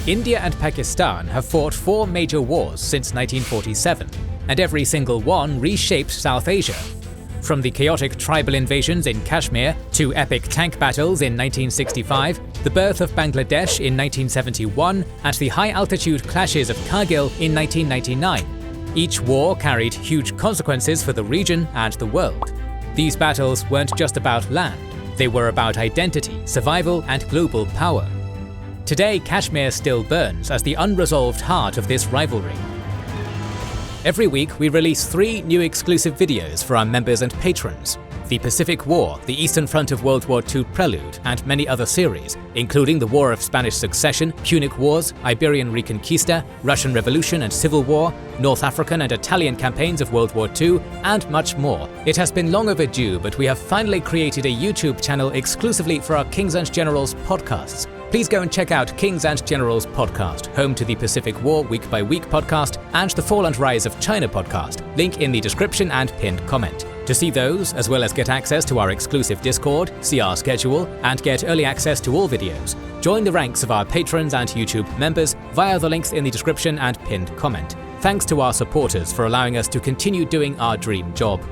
India and Pakistan have fought 4 major wars since 1947, and every single one reshaped South Asia. From the chaotic tribal invasions in Kashmir to epic tank battles in 1965, the birth of Bangladesh in 1971, and the high-altitude clashes of Kargil in 1999. Each war carried huge consequences for the region and the world. These battles weren't just about land, they were about identity, survival, and global power. Today, Kashmir still burns as the unresolved heart of this rivalry. Every week, we release 3 new exclusive videos for our members and patrons. The Pacific War, the Eastern Front of World War II Prelude, and many other series, including the War of Spanish Succession, Punic Wars, Iberian Reconquista, Russian Revolution and Civil War, North African and Italian campaigns of World War II, and much more. It has been long overdue, but we have finally created a YouTube channel exclusively for our Kings and Generals podcasts. Please go and check out Kings and Generals podcast, home to the Pacific War Week by Week podcast and the Fall and Rise of China podcast, link in the description and pinned comment. To see those, as well as get access to our exclusive Discord, see our schedule, and get early access to all videos, join the ranks of our patrons and YouTube members via the links in the description and pinned comment. Thanks to our supporters for allowing us to continue doing our dream job.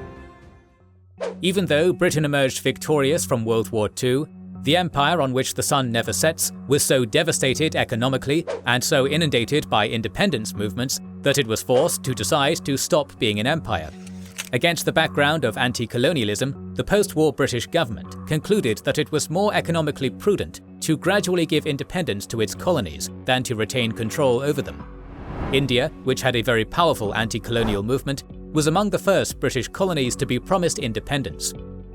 Even though Britain emerged victorious from World War II, the empire on which the sun never sets was so devastated economically and so inundated by independence movements that it was forced to decide to stop being an empire. Against the background of anti-colonialism, the post-war British government concluded that it was more economically prudent to gradually give independence to its colonies than to retain control over them. India, which had a very powerful anti-colonial movement, was among the first British colonies to be promised independence.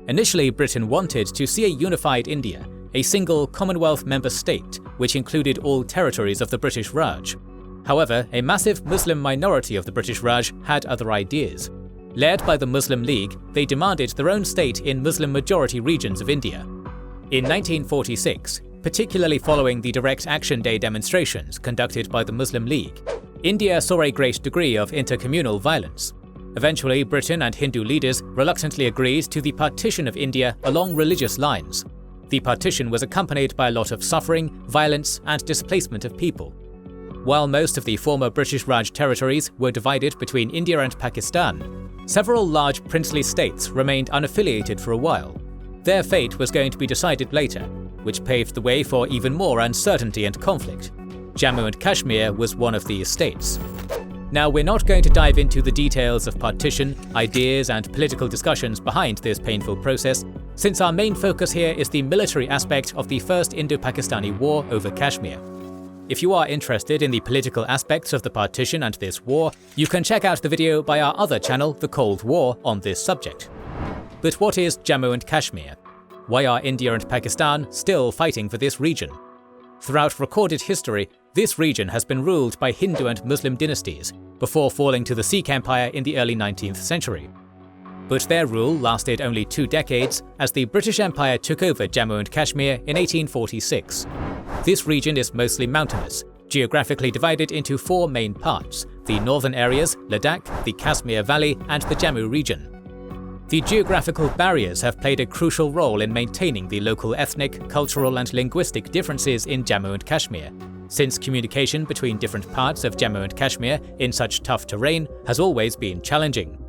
Initially, Britain wanted to see a unified India, a single Commonwealth member state, which included all territories of the British Raj. However, a massive Muslim minority of the British Raj had other ideas. Led by the Muslim League, they demanded their own state in Muslim-majority regions of India. In 1946, particularly following the Direct Action Day demonstrations conducted by the Muslim League, India saw a great degree of intercommunal violence. Eventually, Britain and Hindu leaders reluctantly agreed to the partition of India along religious lines. The partition was accompanied by a lot of suffering, violence, and displacement of people. While most of the former British Raj territories were divided between India and Pakistan, several large princely states remained unaffiliated for a while. Their fate was going to be decided later, which paved the way for even more uncertainty and conflict. Jammu and Kashmir was one of these states. Now, we're not going to dive into the details of partition, ideas, and political discussions behind this painful process, since our main focus here is the military aspect of the First Indo-Pakistani War over Kashmir. If you are interested in the political aspects of the partition and this war, you can check out the video by our other channel, The Cold War, on this subject. But what is Jammu and Kashmir? Why are India and Pakistan still fighting for this region? Throughout recorded history, this region has been ruled by Hindu and Muslim dynasties, before falling to the Sikh Empire in the early 19th century. But their rule lasted only 2 decades, as the British Empire took over Jammu and Kashmir in 1846. This region is mostly mountainous, geographically divided into 4 main parts: the northern areas, Ladakh, the Kashmir Valley, and the Jammu region. The geographical barriers have played a crucial role in maintaining the local ethnic, cultural, and linguistic differences in Jammu and Kashmir, since communication between different parts of Jammu and Kashmir in such tough terrain has always been challenging.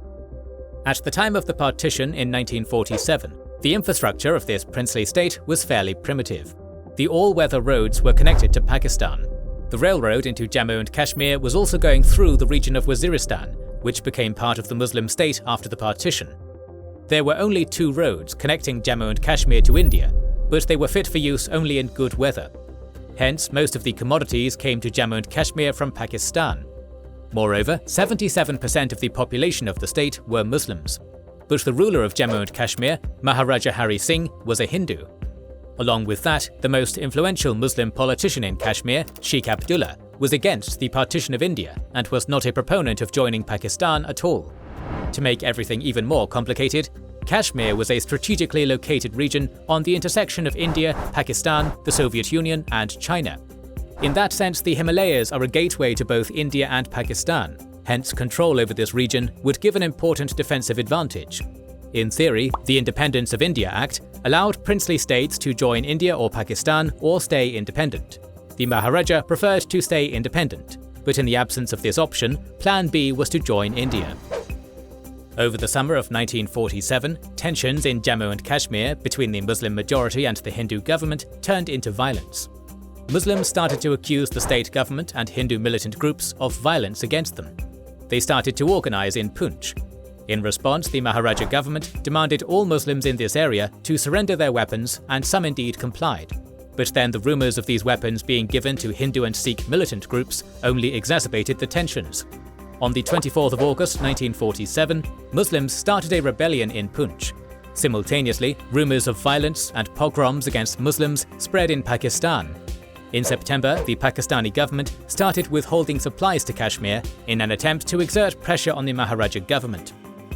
At the time of the partition in 1947, the infrastructure of this princely state was fairly primitive. The all-weather roads were connected to Pakistan. The railroad into Jammu and Kashmir was also going through the region of Waziristan, which became part of the Muslim state after the partition. There were only 2 roads connecting Jammu and Kashmir to India, but they were fit for use only in good weather. Hence, most of the commodities came to Jammu and Kashmir from Pakistan. Moreover, 77% of the population of the state were Muslims. But the ruler of Jammu and Kashmir, Maharaja Hari Singh, was a Hindu. Along with that, the most influential Muslim politician in Kashmir, Sheikh Abdullah, was against the partition of India and was not a proponent of joining Pakistan at all. To make everything even more complicated, Kashmir was a strategically located region on the intersection of India, Pakistan, the Soviet Union, and China. In that sense, the Himalayas are a gateway to both India and Pakistan, hence control over this region would give an important defensive advantage. In theory, the Independence of India Act allowed princely states to join India or Pakistan or stay independent. The Maharaja preferred to stay independent, but in the absence of this option, Plan B was to join India. Over the summer of 1947, tensions in Jammu and Kashmir between the Muslim majority and the Hindu government turned into violence. Muslims started to accuse the state government and Hindu militant groups of violence against them. They started to organize in Poonch. In response, the Maharaja government demanded all Muslims in this area to surrender their weapons, and some indeed complied. But then the rumors of these weapons being given to Hindu and Sikh militant groups only exacerbated the tensions. On the 24th of August 1947, Muslims started a rebellion in Poonch. Simultaneously, rumors of violence and pogroms against Muslims spread in Pakistan. In September, the Pakistani government started withholding supplies to Kashmir in an attempt to exert pressure on the Maharaja government.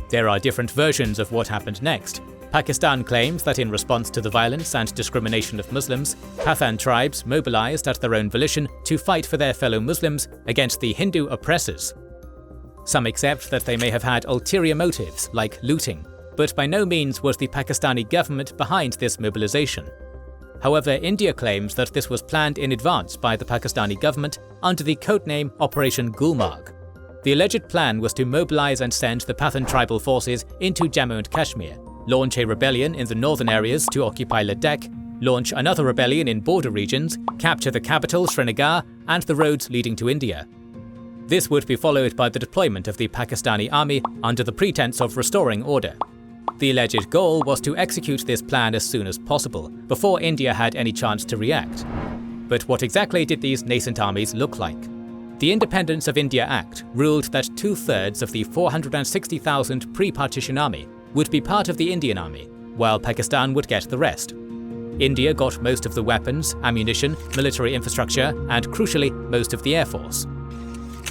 There are different versions of what happened next. Pakistan claims that in response to the violence and discrimination of Muslims, Pathan tribes mobilized at their own volition to fight for their fellow Muslims against the Hindu oppressors. Some accept that they may have had ulterior motives, like looting, but by no means was the Pakistani government behind this mobilization. However, India claims that this was planned in advance by the Pakistani government under the codename Operation Gulmarg. The alleged plan was to mobilize and send the Pathan tribal forces into Jammu and Kashmir, launch a rebellion in the northern areas to occupy Ladakh, launch another rebellion in border regions, capture the capital Srinagar and the roads leading to India. This would be followed by the deployment of the Pakistani army under the pretense of restoring order. The alleged goal was to execute this plan as soon as possible, before India had any chance to react. But what exactly did these nascent armies look like? The Independence of India Act ruled that 2/3 of the 460,000 pre-partition army would be part of the Indian army, while Pakistan would get the rest. India got most of the weapons, ammunition, military infrastructure, and crucially, most of the air force.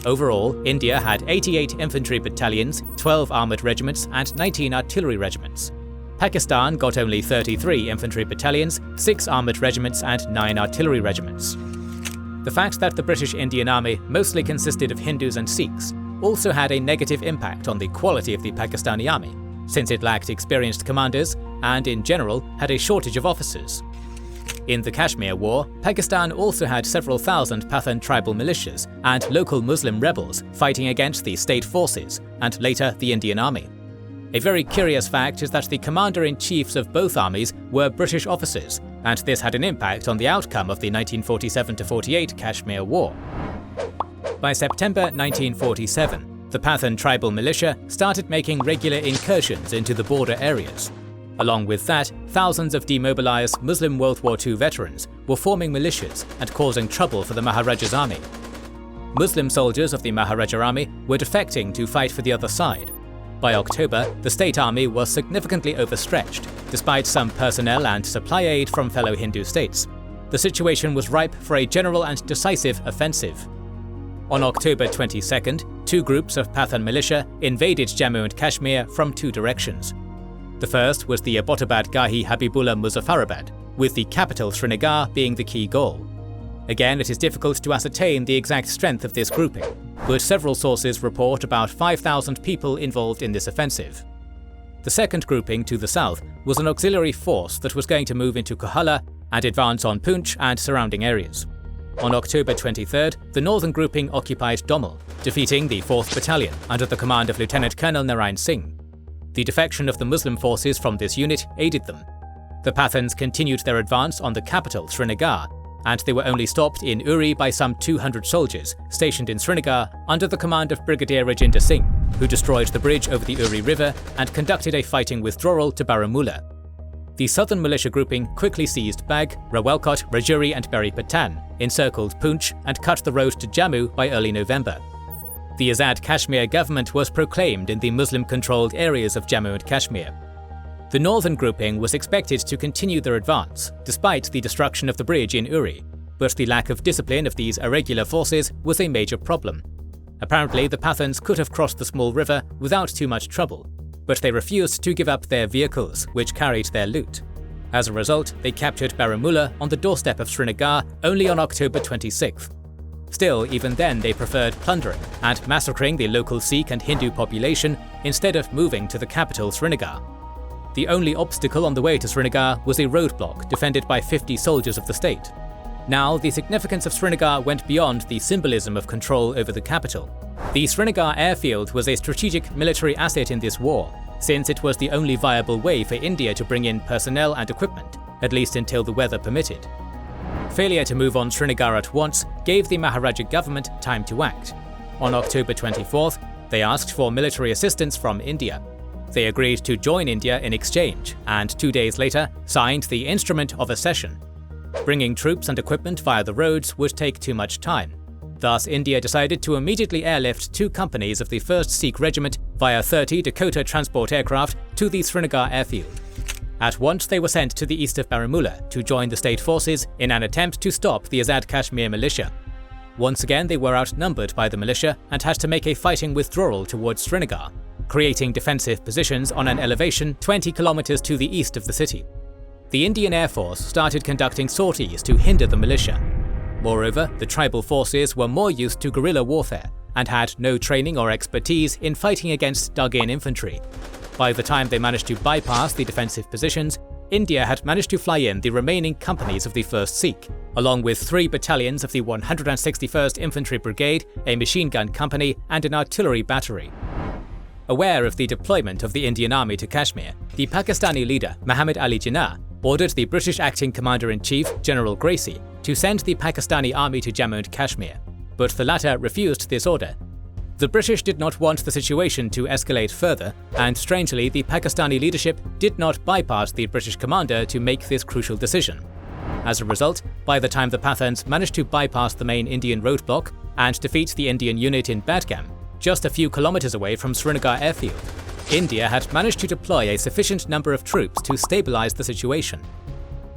Overall, India had 88 infantry battalions, 12 armoured regiments, and 19 artillery regiments. Pakistan got only 33 infantry battalions, 6 armoured regiments, and 9 artillery regiments. The fact that the British Indian Army mostly consisted of Hindus and Sikhs also had a negative impact on the quality of the Pakistani army, since it lacked experienced commanders and, in general, had a shortage of officers. In the Kashmir War, Pakistan also had several thousand Pathan tribal militias and local Muslim rebels fighting against the state forces and later the Indian Army. A very curious fact is that the commander-in-chiefs of both armies were British officers, and this had an impact on the outcome of the 1947-48 Kashmir War. By September 1947, the Pathan tribal militia started making regular incursions into the border areas. Along with that, thousands of demobilized Muslim World War II veterans were forming militias and causing trouble for the Maharaja's army. Muslim soldiers of the Maharaja army were defecting to fight for the other side. By October, the state army was significantly overstretched, despite some personnel and supply aid from fellow Hindu states. The situation was ripe for a general and decisive offensive. On October 22nd, 2 groups of Pathan militia invaded Jammu and Kashmir from 2 directions. The first was the Abbottabad Gahi Habibullah Muzaffarabad, with the capital Srinagar being the key goal. Again, it is difficult to ascertain the exact strength of this grouping, but several sources report about 5,000 people involved in this offensive. The second grouping to the south was an auxiliary force that was going to move into Kohala and advance on Poonch and surrounding areas. On October 23rd, the northern grouping occupied Domal, defeating the 4th Battalion under the command of Lieutenant Colonel Narayan Singh. The defection of the Muslim forces from this unit aided them. The Pathans continued their advance on the capital, Srinagar, and they were only stopped in Uri by some 200 soldiers stationed in Srinagar under the command of Brigadier Rajinder Singh, who destroyed the bridge over the Uri River and conducted a fighting withdrawal to Baramulla. The southern militia grouping quickly seized Bag, Rawalkot, Rajouri and Berry Patan, encircled Poonch and cut the road to Jammu by early November. The Azad Kashmir government was proclaimed in the Muslim-controlled areas of Jammu and Kashmir. The northern grouping was expected to continue their advance, despite the destruction of the bridge in Uri, but the lack of discipline of these irregular forces was a major problem. Apparently, the Pathans could have crossed the small river without too much trouble, but they refused to give up their vehicles, which carried their loot. As a result, they captured Baramulla on the doorstep of Srinagar only on October 26th. Still, even then they preferred plundering and massacring the local Sikh and Hindu population instead of moving to the capital Srinagar. The only obstacle on the way to Srinagar was a roadblock defended by 50 soldiers of the state. Now, the significance of Srinagar went beyond the symbolism of control over the capital. The Srinagar airfield was a strategic military asset in this war, since it was the only viable way for India to bring in personnel and equipment, at least until the weather permitted. Failure to move on Srinagar at once gave the Maharaja government time to act. On October 24th, they asked for military assistance from India. They agreed to join India in exchange, and 2 days later signed the Instrument of Accession. Bringing troops and equipment via the roads would take too much time. Thus, India decided to immediately airlift 2 companies of the 1st Sikh Regiment via 30 Dakota transport aircraft to the Srinagar airfield. At once, they were sent to the east of Baramulla to join the state forces in an attempt to stop the Azad Kashmir militia. Once again, they were outnumbered by the militia and had to make a fighting withdrawal towards Srinagar, creating defensive positions on an elevation 20 kilometers to the east of the city. The Indian Air Force started conducting sorties to hinder the militia. Moreover, the tribal forces were more used to guerrilla warfare and had no training or expertise in fighting against dug-in infantry. By the time they managed to bypass the defensive positions, India had managed to fly in the remaining companies of the 1st Sikh, along with 3 battalions of the 161st Infantry Brigade, a machine gun company, and an artillery battery. Aware of the deployment of the Indian army to Kashmir, the Pakistani leader Muhammad Ali Jinnah ordered the British Acting Commander-in-Chief General Gracie to send the Pakistani army to Jammu and Kashmir, but the latter refused this order. The British did not want the situation to escalate further, and strangely, the Pakistani leadership did not bypass the British commander to make this crucial decision. As a result, by the time the Pathans managed to bypass the main Indian roadblock and defeat the Indian unit in Badgam, just a few kilometers away from Srinagar airfield, India had managed to deploy a sufficient number of troops to stabilize the situation.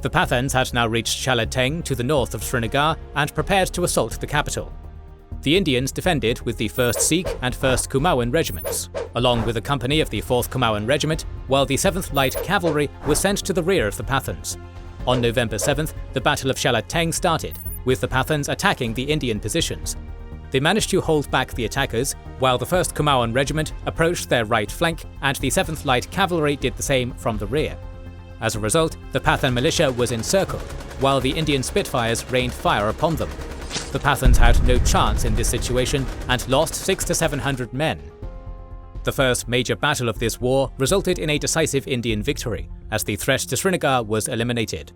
The Pathans had now reached Chalateng to the north of Srinagar and prepared to assault the capital. The Indians defended with the 1st Sikh and 1st Kumaon regiments, along with a company of the 4th Kumaon regiment, while the 7th Light Cavalry was sent to the rear of the Pathans. On November 7th, the Battle of Chalateng started, with the Pathans attacking the Indian positions. They managed to hold back the attackers, while the 1st Kumaon regiment approached their right flank and the 7th Light Cavalry did the same from the rear. As a result, the Pathan militia was encircled, while the Indian Spitfires rained fire upon them. The Pathans had no chance in this situation and lost 600 to 700 men. The first major battle of this war resulted in a decisive Indian victory, as the threat to Srinagar was eliminated.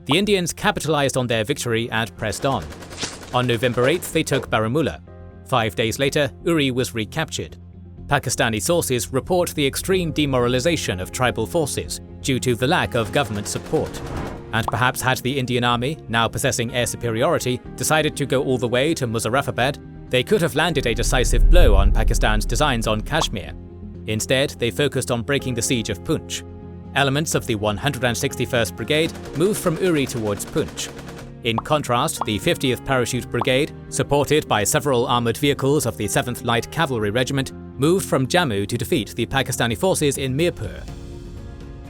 The Indians capitalized on their victory and pressed on. On November 8th, they took Baramulla. 5 days later, Uri was recaptured. Pakistani sources report the extreme demoralization of tribal forces due to the lack of government support. And perhaps had the Indian army, now possessing air superiority, decided to go all the way to Muzaffarabad, they could have landed a decisive blow on Pakistan's designs on Kashmir. Instead, they focused on breaking the siege of Poonch. Elements of the 161st Brigade moved from Uri towards Poonch. In contrast, the 50th Parachute Brigade, supported by several armoured vehicles of the 7th Light Cavalry Regiment, moved from Jammu to defeat the Pakistani forces in Mirpur.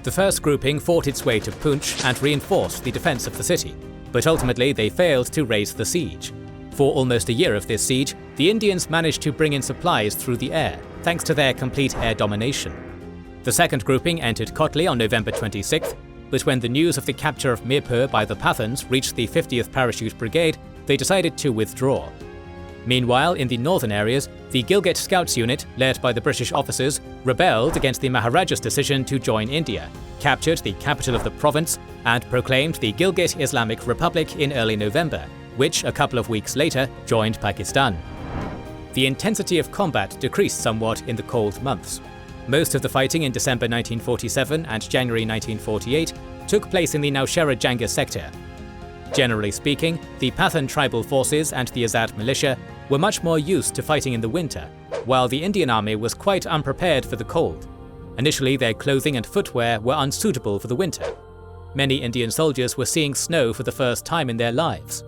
The first grouping fought its way to Poonch and reinforced the defence of the city, but ultimately they failed to raise the siege. For almost a year of this siege, the Indians managed to bring in supplies through the air, thanks to their complete air domination. The second grouping entered Kotli on November 26th, but when the news of the capture of Mirpur by the Pathans reached the 50th Parachute Brigade, they decided to withdraw. Meanwhile, in the northern areas, the Gilgit Scouts unit, led by the British officers, rebelled against the Maharaja's decision to join India, captured the capital of the province, and proclaimed the Gilgit Islamic Republic in early November, which a couple of weeks later joined Pakistan. The intensity of combat decreased somewhat in the cold months. Most of the fighting in December 1947 and January 1948 took place in the Nowshera Janga sector. Generally speaking, the Pathan tribal forces and the Azad militia were much more used to fighting in the winter, while the Indian army was quite unprepared for the cold. Initially, their clothing and footwear were unsuitable for the winter. Many Indian soldiers were seeing snow for the first time in their lives.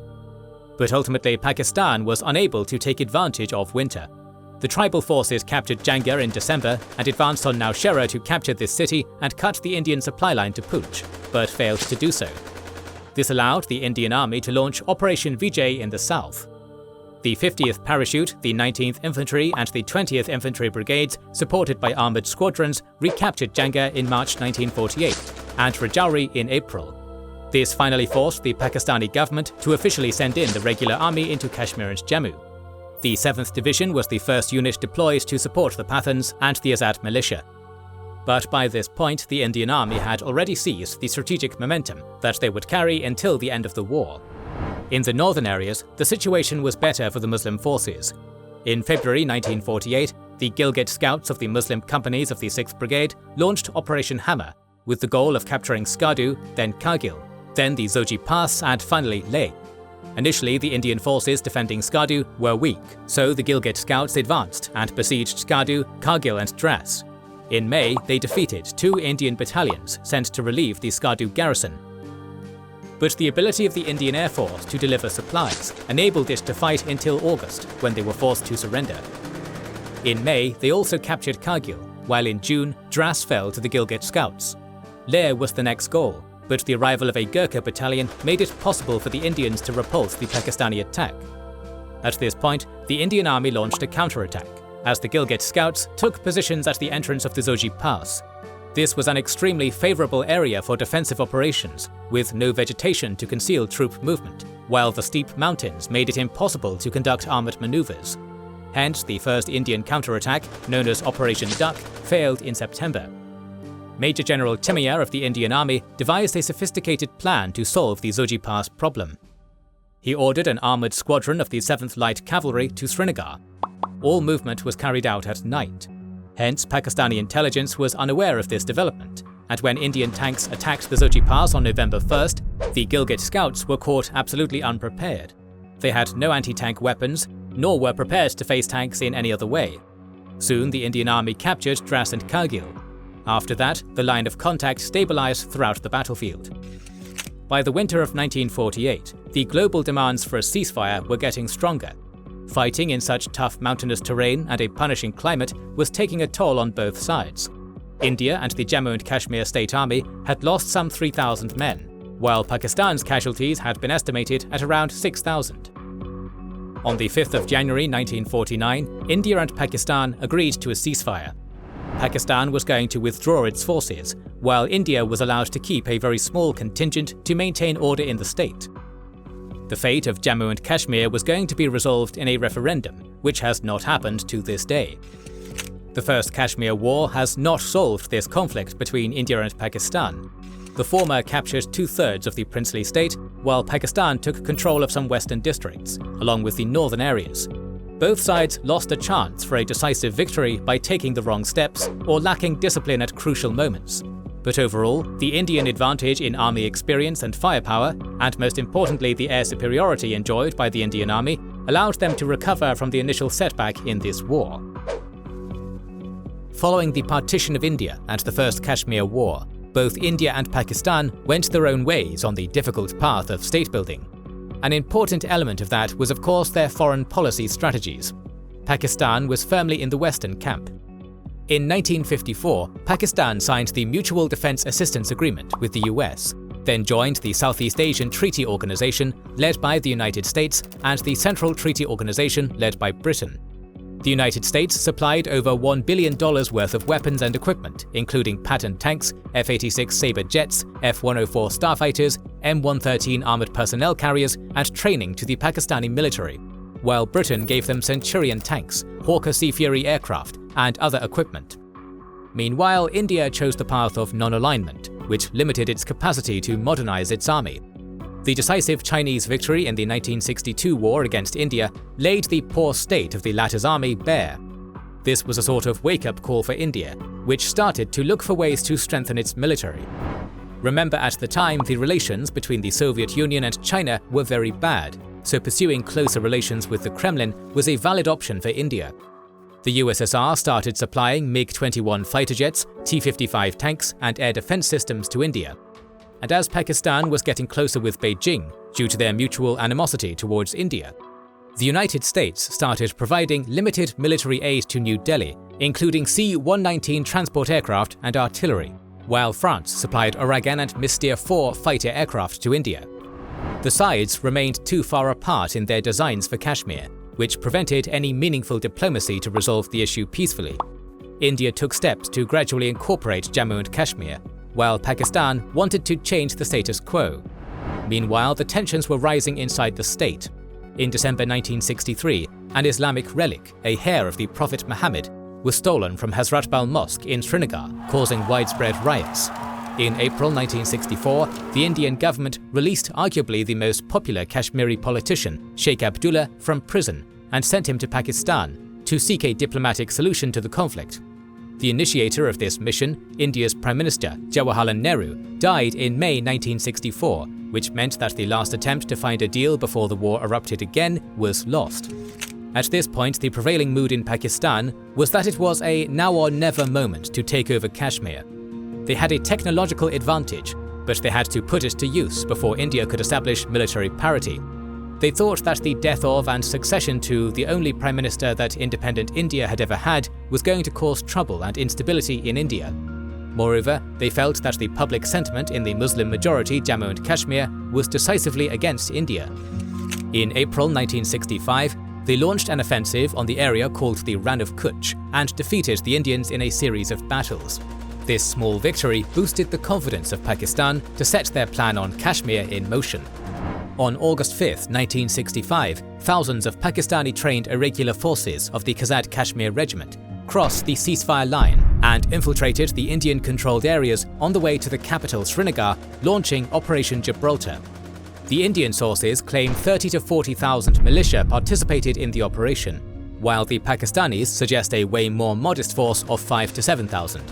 But ultimately, Pakistan was unable to take advantage of winter. The tribal forces captured Janga in December and advanced on Nowshera to capture this city and cut the Indian supply line to Poonch, but failed to do so. This allowed the Indian army to launch Operation Vijay in the south. The 50th Parachute, the 19th Infantry and the 20th Infantry Brigades, supported by armoured squadrons, recaptured Janga in March 1948 and Rajouri in April. This finally forced the Pakistani government to officially send in the regular army into Kashmir and Jammu. The 7th Division was the first unit deployed to support the Pathans and the Azad militia. But by this point, the Indian Army had already seized the strategic momentum that they would carry until the end of the war. In the northern areas, the situation was better for the Muslim forces. In February 1948, the Gilgit Scouts of the Muslim companies of the 6th Brigade launched Operation Hammer, with the goal of capturing Skardu, then Kargil, then the Zoji Pass, and finally Leh. Initially, the Indian forces defending Skardu were weak, so the Gilgit Scouts advanced and besieged Skardu, Kargil and Dras. In May, they defeated 2 Indian battalions sent to relieve the Skardu garrison. But the ability of the Indian Air Force to deliver supplies enabled it to fight until August, when they were forced to surrender. In May, they also captured Kargil, while in June, Dras fell to the Gilgit Scouts. Leh was the next goal, but the arrival of a Gurkha battalion made it possible for the Indians to repulse the Pakistani attack. At this point, the Indian army launched a counterattack, as the Gilgit Scouts took positions at the entrance of the Zoji Pass. This was an extremely favourable area for defensive operations, with no vegetation to conceal troop movement, while the steep mountains made it impossible to conduct armoured manoeuvres. Hence, the first Indian counterattack, known as Operation Duck, failed in September. Major General Timaya of the Indian Army devised a sophisticated plan to solve the Zoji Pass problem. He ordered an armoured squadron of the 7th Light Cavalry to Srinagar. All movement was carried out at night. Hence, Pakistani intelligence was unaware of this development, and when Indian tanks attacked the Zoji Pass on November 1st, the Gilgit Scouts were caught absolutely unprepared. They had no anti-tank weapons, nor were prepared to face tanks in any other way. Soon, the Indian Army captured Dras and Kargil. After that, the line of contact stabilized throughout the battlefield. By the winter of 1948, the global demands for a ceasefire were getting stronger. Fighting in such tough mountainous terrain and a punishing climate was taking a toll on both sides. India and the Jammu and Kashmir State Army had lost some 3,000 men, while Pakistan's casualties had been estimated at around 6,000. On the 5th of January 1949, India and Pakistan agreed to a ceasefire. Pakistan was going to withdraw its forces, while India was allowed to keep a very small contingent to maintain order in the state. The fate of Jammu and Kashmir was going to be resolved in a referendum, which has not happened to this day. The First Kashmir War has not solved this conflict between India and Pakistan. The former captured 2/3 of the princely state, while Pakistan took control of some western districts, along with the northern areas. Both sides lost a chance for a decisive victory by taking the wrong steps or lacking discipline at crucial moments. But overall, the Indian advantage in army experience and firepower, and most importantly the air superiority enjoyed by the Indian Army, allowed them to recover from the initial setback in this war. Following the partition of India and the First Kashmir War, both India and Pakistan went their own ways on the difficult path of state building. An important element of that was of course their foreign policy strategies. Pakistan was firmly in the Western camp. In 1954, Pakistan signed the Mutual Defense Assistance Agreement with the US, then joined the Southeast Asian Treaty Organization led by the United States and the Central Treaty Organization led by Britain. The United States supplied over $1 billion worth of weapons and equipment, including Patton tanks, F-86 Sabre jets, F-104 starfighters, M113 armored personnel carriers, and training to the Pakistani military, while Britain gave them Centurion tanks, Hawker Sea Fury aircraft, and other equipment. Meanwhile, India chose the path of non-alignment, which limited its capacity to modernize its army. The decisive Chinese victory in the 1962 war against India laid the poor state of the latter's army bare. This was a sort of wake-up call for India, which started to look for ways to strengthen its military. Remember, at the time, the relations between the Soviet Union and China were very bad, so pursuing closer relations with the Kremlin was a valid option for India. The USSR started supplying MiG-21 fighter jets, T-55 tanks, and air defense systems to India. And as Pakistan was getting closer with Beijing due to their mutual animosity towards India, the United States started providing limited military aid to New Delhi, including C-119 transport aircraft and artillery, while France supplied Aragan and Mystere 4 fighter aircraft to India. The sides remained too far apart in their designs for Kashmir, which prevented any meaningful diplomacy to resolve the issue peacefully. India took steps to gradually incorporate Jammu and Kashmir, while Pakistan wanted to change the status quo. Meanwhile, the tensions were rising inside the state. In December 1963, an Islamic relic, a hair of the Prophet Muhammad, was stolen from Hazrat Bal Mosque in Srinagar, causing widespread riots. In April 1964, the Indian government released arguably the most popular Kashmiri politician, Sheikh Abdullah, from prison and sent him to Pakistan to seek a diplomatic solution to the conflict. The initiator of this mission, India's Prime Minister Jawaharlal Nehru, died in May 1964, which meant that the last attempt to find a deal before the war erupted again was lost. At this point, the prevailing mood in Pakistan was that it was a now-or-never moment to take over Kashmir. They had a technological advantage, but they had to put it to use before India could establish military parity. They thought that the death of and succession to the only prime minister that independent India had ever had was going to cause trouble and instability in India. Moreover, they felt that the public sentiment in the Muslim-majority Jammu and Kashmir was decisively against India. In April 1965, they launched an offensive on the area called the Rann of Kutch and defeated the Indians in a series of battles. This small victory boosted the confidence of Pakistan to set their plan on Kashmir in motion. On August 5, 1965, thousands of Pakistani-trained irregular forces of the Kazad Kashmir Regiment crossed the ceasefire line and infiltrated the Indian-controlled areas on the way to the capital Srinagar, launching Operation Gibraltar. The Indian sources claim 30 to 40,000 militia participated in the operation, while the Pakistanis suggest a way more modest force of 5 to 7,000.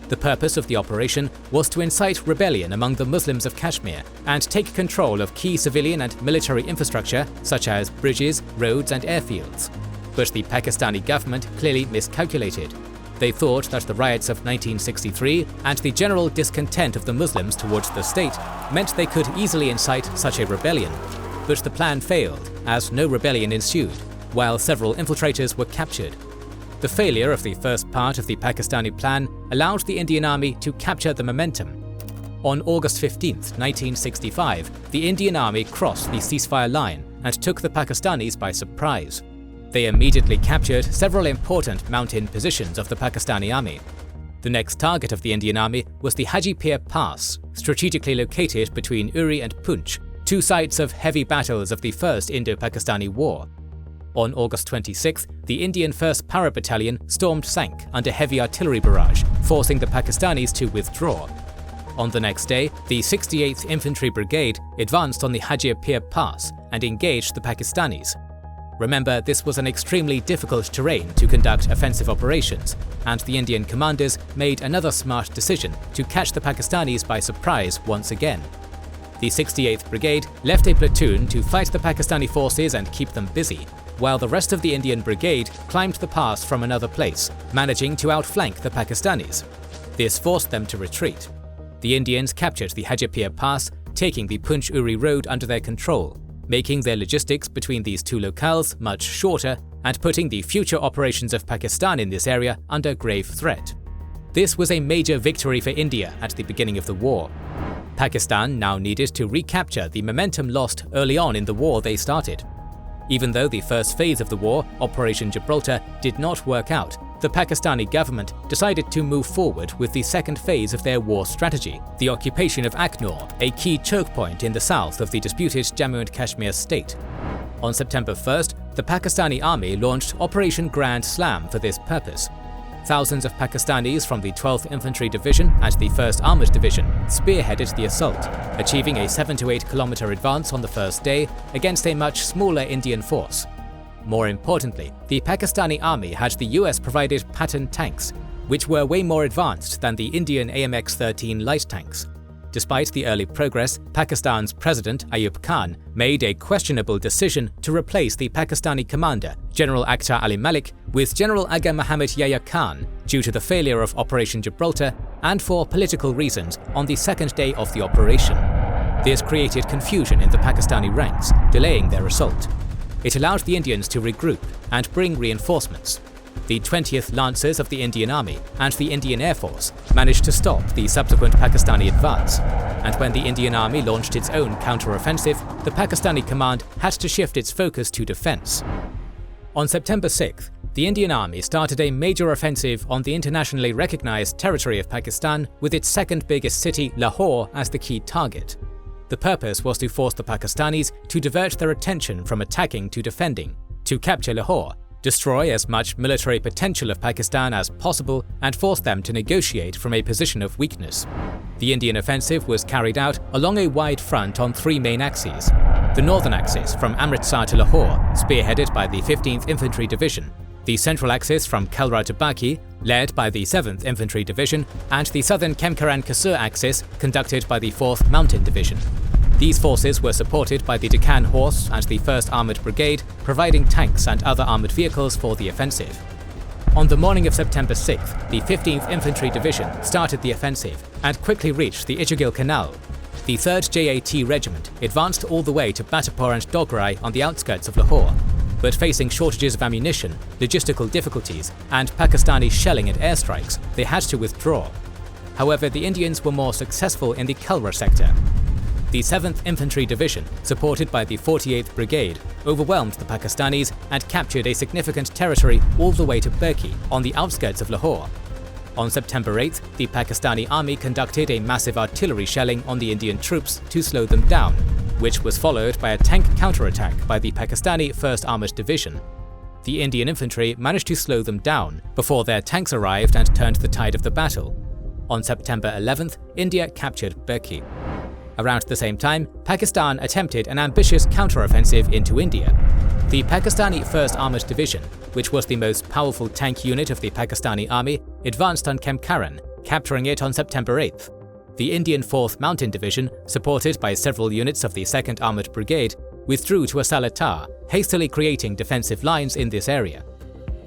The purpose of the operation was to incite rebellion among the Muslims of Kashmir and take control of key civilian and military infrastructure such as bridges, roads and airfields. But the Pakistani government clearly miscalculated. They thought that the riots of 1963 and the general discontent of the Muslims towards the state meant they could easily incite such a rebellion. But the plan failed, as no rebellion ensued, while several infiltrators were captured. The failure of the first part of the Pakistani plan allowed the Indian army to capture the momentum. On August 15, 1965, the Indian army crossed the ceasefire line and took the Pakistanis by surprise. They immediately captured several important mountain positions of the Pakistani army. The next target of the Indian army was the Hajipir Pass, strategically located between Uri and Poonch, two sites of heavy battles of the First Indo-Pakistani War. On August 26, the Indian 1st Para Battalion stormed Sank under heavy artillery barrage, forcing the Pakistanis to withdraw. On the next day, the 68th Infantry Brigade advanced on the Hajipir Pass and engaged the Pakistanis. Remember, this was an extremely difficult terrain to conduct offensive operations, and the Indian commanders made another smart decision to catch the Pakistanis by surprise once again. The 68th Brigade left a platoon to fight the Pakistani forces and keep them busy, while the rest of the Indian Brigade climbed the pass from another place, managing to outflank the Pakistanis. This forced them to retreat. The Indians captured the Hajipir Pass, taking the Poonch-Uri road under their control, making their logistics between these two locales much shorter and putting the future operations of Pakistan in this area under grave threat. This was a major victory for India at the beginning of the war. Pakistan now needed to recapture the momentum lost early on in the war they started. Even though the first phase of the war, Operation Gibraltar, did not work out, the Pakistani government decided to move forward with the second phase of their war strategy, the occupation of Aknor, a key choke point in the south of the disputed Jammu and Kashmir state. On September 1st, the Pakistani army launched Operation Grand Slam for this purpose. Thousands of Pakistanis from the 12th Infantry Division and the 1st Armoured Division spearheaded the assault, achieving a 7 to 8 kilometer advance on the first day against a much smaller Indian force. More importantly, the Pakistani army had the US-provided Patton tanks, which were way more advanced than the Indian AMX-13 light tanks. Despite the early progress, Pakistan's President Ayub Khan made a questionable decision to replace the Pakistani commander, General Akhtar Ali Malik, with General Aga Muhammad Yahya Khan due to the failure of Operation Gibraltar and for political reasons on the second day of the operation. This created confusion in the Pakistani ranks, delaying their assault. It allowed the Indians to regroup and bring reinforcements. The 20th Lancers of the Indian Army and the Indian Air Force managed to stop the subsequent Pakistani advance, and when the Indian Army launched its own counter-offensive, the Pakistani command had to shift its focus to defense. On September 6th, the Indian Army started a major offensive on the internationally recognized territory of Pakistan with its second biggest city, Lahore, as the key target. The purpose was to force the Pakistanis to divert their attention from attacking to defending, to capture Lahore, destroy as much military potential of Pakistan as possible, and force them to negotiate from a position of weakness. The Indian offensive was carried out along a wide front on three main axes. The northern axis from Amritsar to Lahore, spearheaded by the 15th Infantry Division, the central axis from Kalra to Baki, led by the 7th Infantry Division, and the southern Kemker and Kasur axis, conducted by the 4th Mountain Division. These forces were supported by the Deccan Horse and the 1st Armoured Brigade, providing tanks and other armoured vehicles for the offensive. On the morning of September 6th, the 15th Infantry Division started the offensive and quickly reached the Ichagil Canal. The 3rd JAT Regiment advanced all the way to Batapur and Dograi on the outskirts of Lahore, but facing shortages of ammunition, logistical difficulties, and Pakistani shelling and airstrikes, they had to withdraw. However, the Indians were more successful in the Kalra sector. The 7th Infantry Division, supported by the 48th Brigade, overwhelmed the Pakistanis and captured a significant territory all the way to Berki, on the outskirts of Lahore. On September 8th, the Pakistani army conducted a massive artillery shelling on the Indian troops to slow them down, which was followed by a tank counterattack by the Pakistani 1st Armoured Division. The Indian infantry managed to slow them down before their tanks arrived and turned the tide of the battle. On September 11th, India captured Berki. Around the same time, Pakistan attempted an ambitious counter-offensive into India. The Pakistani 1st Armoured Division, which was the most powerful tank unit of the Pakistani army, advanced on Kemkaran, capturing it on September 8th. The Indian 4th Mountain Division, supported by several units of the 2nd Armoured Brigade, withdrew to Asalatar, hastily creating defensive lines in this area.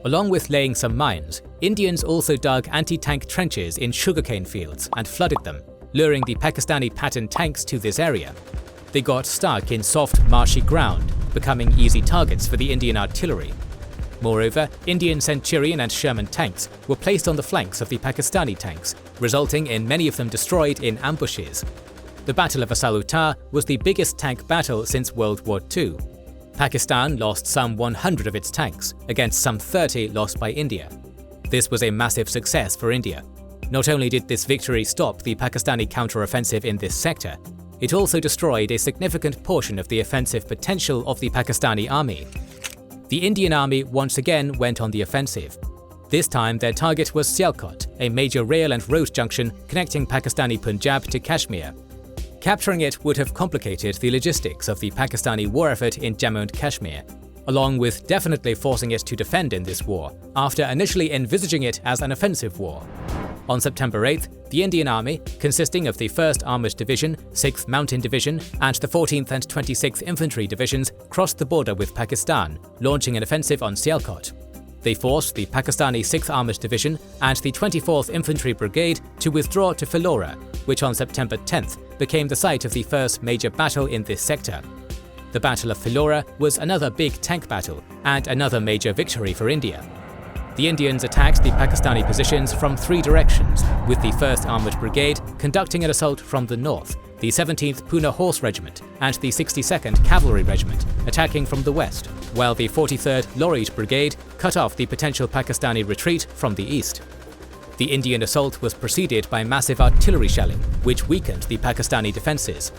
Along with laying some mines, Indians also dug anti-tank trenches in sugarcane fields and flooded them, luring the Pakistani Patton tanks to this area. They got stuck in soft, marshy ground, becoming easy targets for the Indian artillery. Moreover, Indian Centurion and Sherman tanks were placed on the flanks of the Pakistani tanks, resulting in many of them destroyed in ambushes. The Battle of Assalutar was the biggest tank battle since World War II. Pakistan lost some 100 of its tanks, against some 30 lost by India. This was a massive success for India. Not only did this victory stop the Pakistani counter-offensive in this sector, it also destroyed a significant portion of the offensive potential of the Pakistani army. The Indian army once again went on the offensive. This time their target was Sialkot, a major rail and road junction connecting Pakistani Punjab to Kashmir. Capturing it would have complicated the logistics of the Pakistani war effort in Jammu and Kashmir, along with definitely forcing it to defend in this war, after initially envisaging it as an offensive war. On September 8th, the Indian Army, consisting of the 1st Armoured Division, 6th Mountain Division, and the 14th and 26th Infantry Divisions, crossed the border with Pakistan, launching an offensive on Sialkot. They forced the Pakistani 6th Armoured Division and the 24th Infantry Brigade to withdraw to Philora, which on September 10th became the site of the first major battle in this sector. The Battle of Philora was another big tank battle and another major victory for India. The Indians attacked the Pakistani positions from three directions, with the 1st Armoured Brigade conducting an assault from the north, the 17th Pune Horse Regiment and the 62nd Cavalry Regiment attacking from the west, while the 43rd Lorried Brigade cut off the potential Pakistani retreat from the east. The Indian assault was preceded by massive artillery shelling, which weakened the Pakistani defences.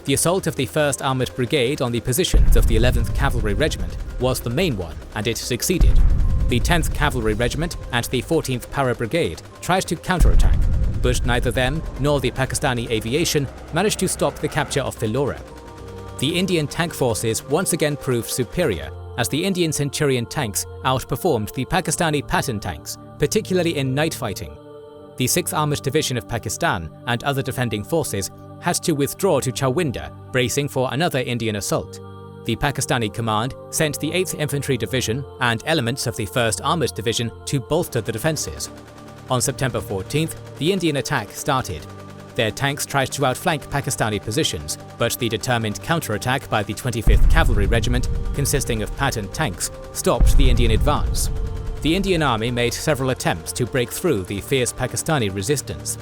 The assault of the 1st Armoured Brigade on the positions of the 11th Cavalry Regiment was the main one, and it succeeded. The 10th Cavalry Regiment and the 14th Para Brigade tried to counterattack, but neither them nor the Pakistani aviation managed to stop the capture of Philora. The Indian tank forces once again proved superior, as the Indian Centurion tanks outperformed the Pakistani Patton tanks, particularly in night fighting. The 6th Armoured Division of Pakistan and other defending forces had to withdraw to Chawinda, bracing for another Indian assault. The Pakistani command sent the 8th Infantry Division and elements of the 1st Armoured Division to bolster the defences. On September 14th, the Indian attack started. Their tanks tried to outflank Pakistani positions, but the determined counterattack by the 25th Cavalry Regiment, consisting of Patton tanks, stopped the Indian advance. The Indian army made several attempts to break through the fierce Pakistani resistance.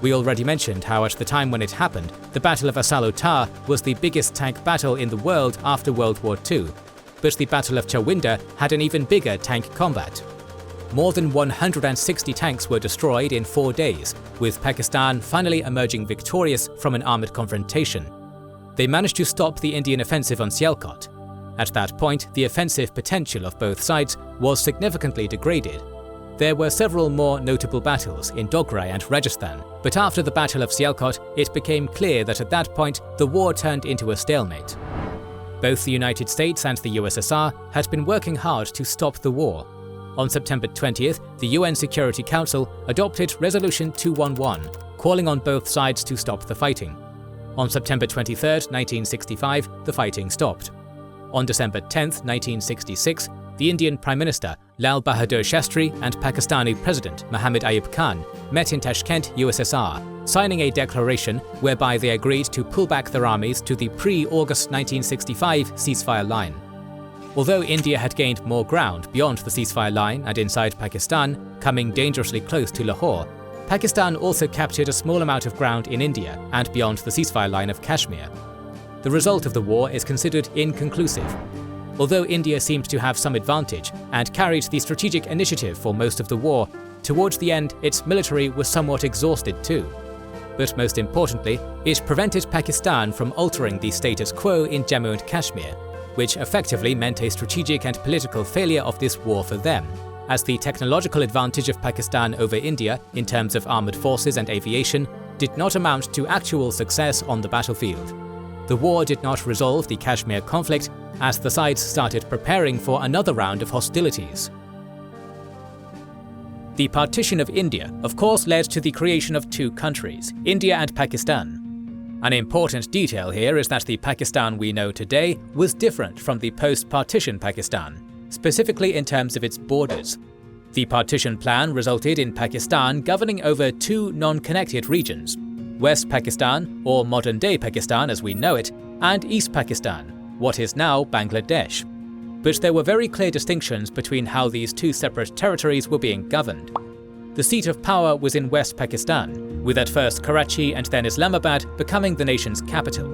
We already mentioned how at the time when it happened, the Battle of Assalutar was the biggest tank battle in the world after World War II, but the Battle of Chawinda had an even bigger tank combat. More than 160 tanks were destroyed in 4 days, with Pakistan finally emerging victorious from an armoured confrontation. They managed to stop the Indian offensive on Sialkot. At that point, the offensive potential of both sides was significantly degraded. There were several more notable battles in Dogra and Rajasthan, but after the Battle of Sialkot, it became clear that at that point the war turned into a stalemate. Both the United States and the USSR had been working hard to stop the war. On September 20th, the UN Security Council adopted Resolution 211, calling on both sides to stop the fighting. On September 23, 1965, the fighting stopped. On December 10, 1966, the Indian Prime Minister Lal Bahadur Shastri and Pakistani President Muhammad Ayub Khan met in Tashkent, USSR, signing a declaration whereby they agreed to pull back their armies to the pre-August 1965 ceasefire line. Although India had gained more ground beyond the ceasefire line and inside Pakistan, coming dangerously close to Lahore, Pakistan also captured a small amount of ground in India and beyond the ceasefire line of Kashmir. The result of the war is considered inconclusive. Although India seemed to have some advantage and carried the strategic initiative for most of the war, towards the end its military was somewhat exhausted too. But most importantly, it prevented Pakistan from altering the status quo in Jammu and Kashmir, which effectively meant a strategic and political failure of this war for them, as the technological advantage of Pakistan over India in terms of armoured forces and aviation did not amount to actual success on the battlefield. The war did not resolve the Kashmir conflict, as the sides started preparing for another round of hostilities. The partition of India, of course, led to the creation of two countries, India and Pakistan. An important detail here is that the Pakistan we know today was different from the post-partition Pakistan, specifically in terms of its borders. The partition plan resulted in Pakistan governing over two non-connected regions, West Pakistan, or modern-day Pakistan as we know it, and East Pakistan, what is now Bangladesh. But there were very clear distinctions between how these two separate territories were being governed. The seat of power was in West Pakistan, with at first Karachi and then Islamabad becoming the nation's capital.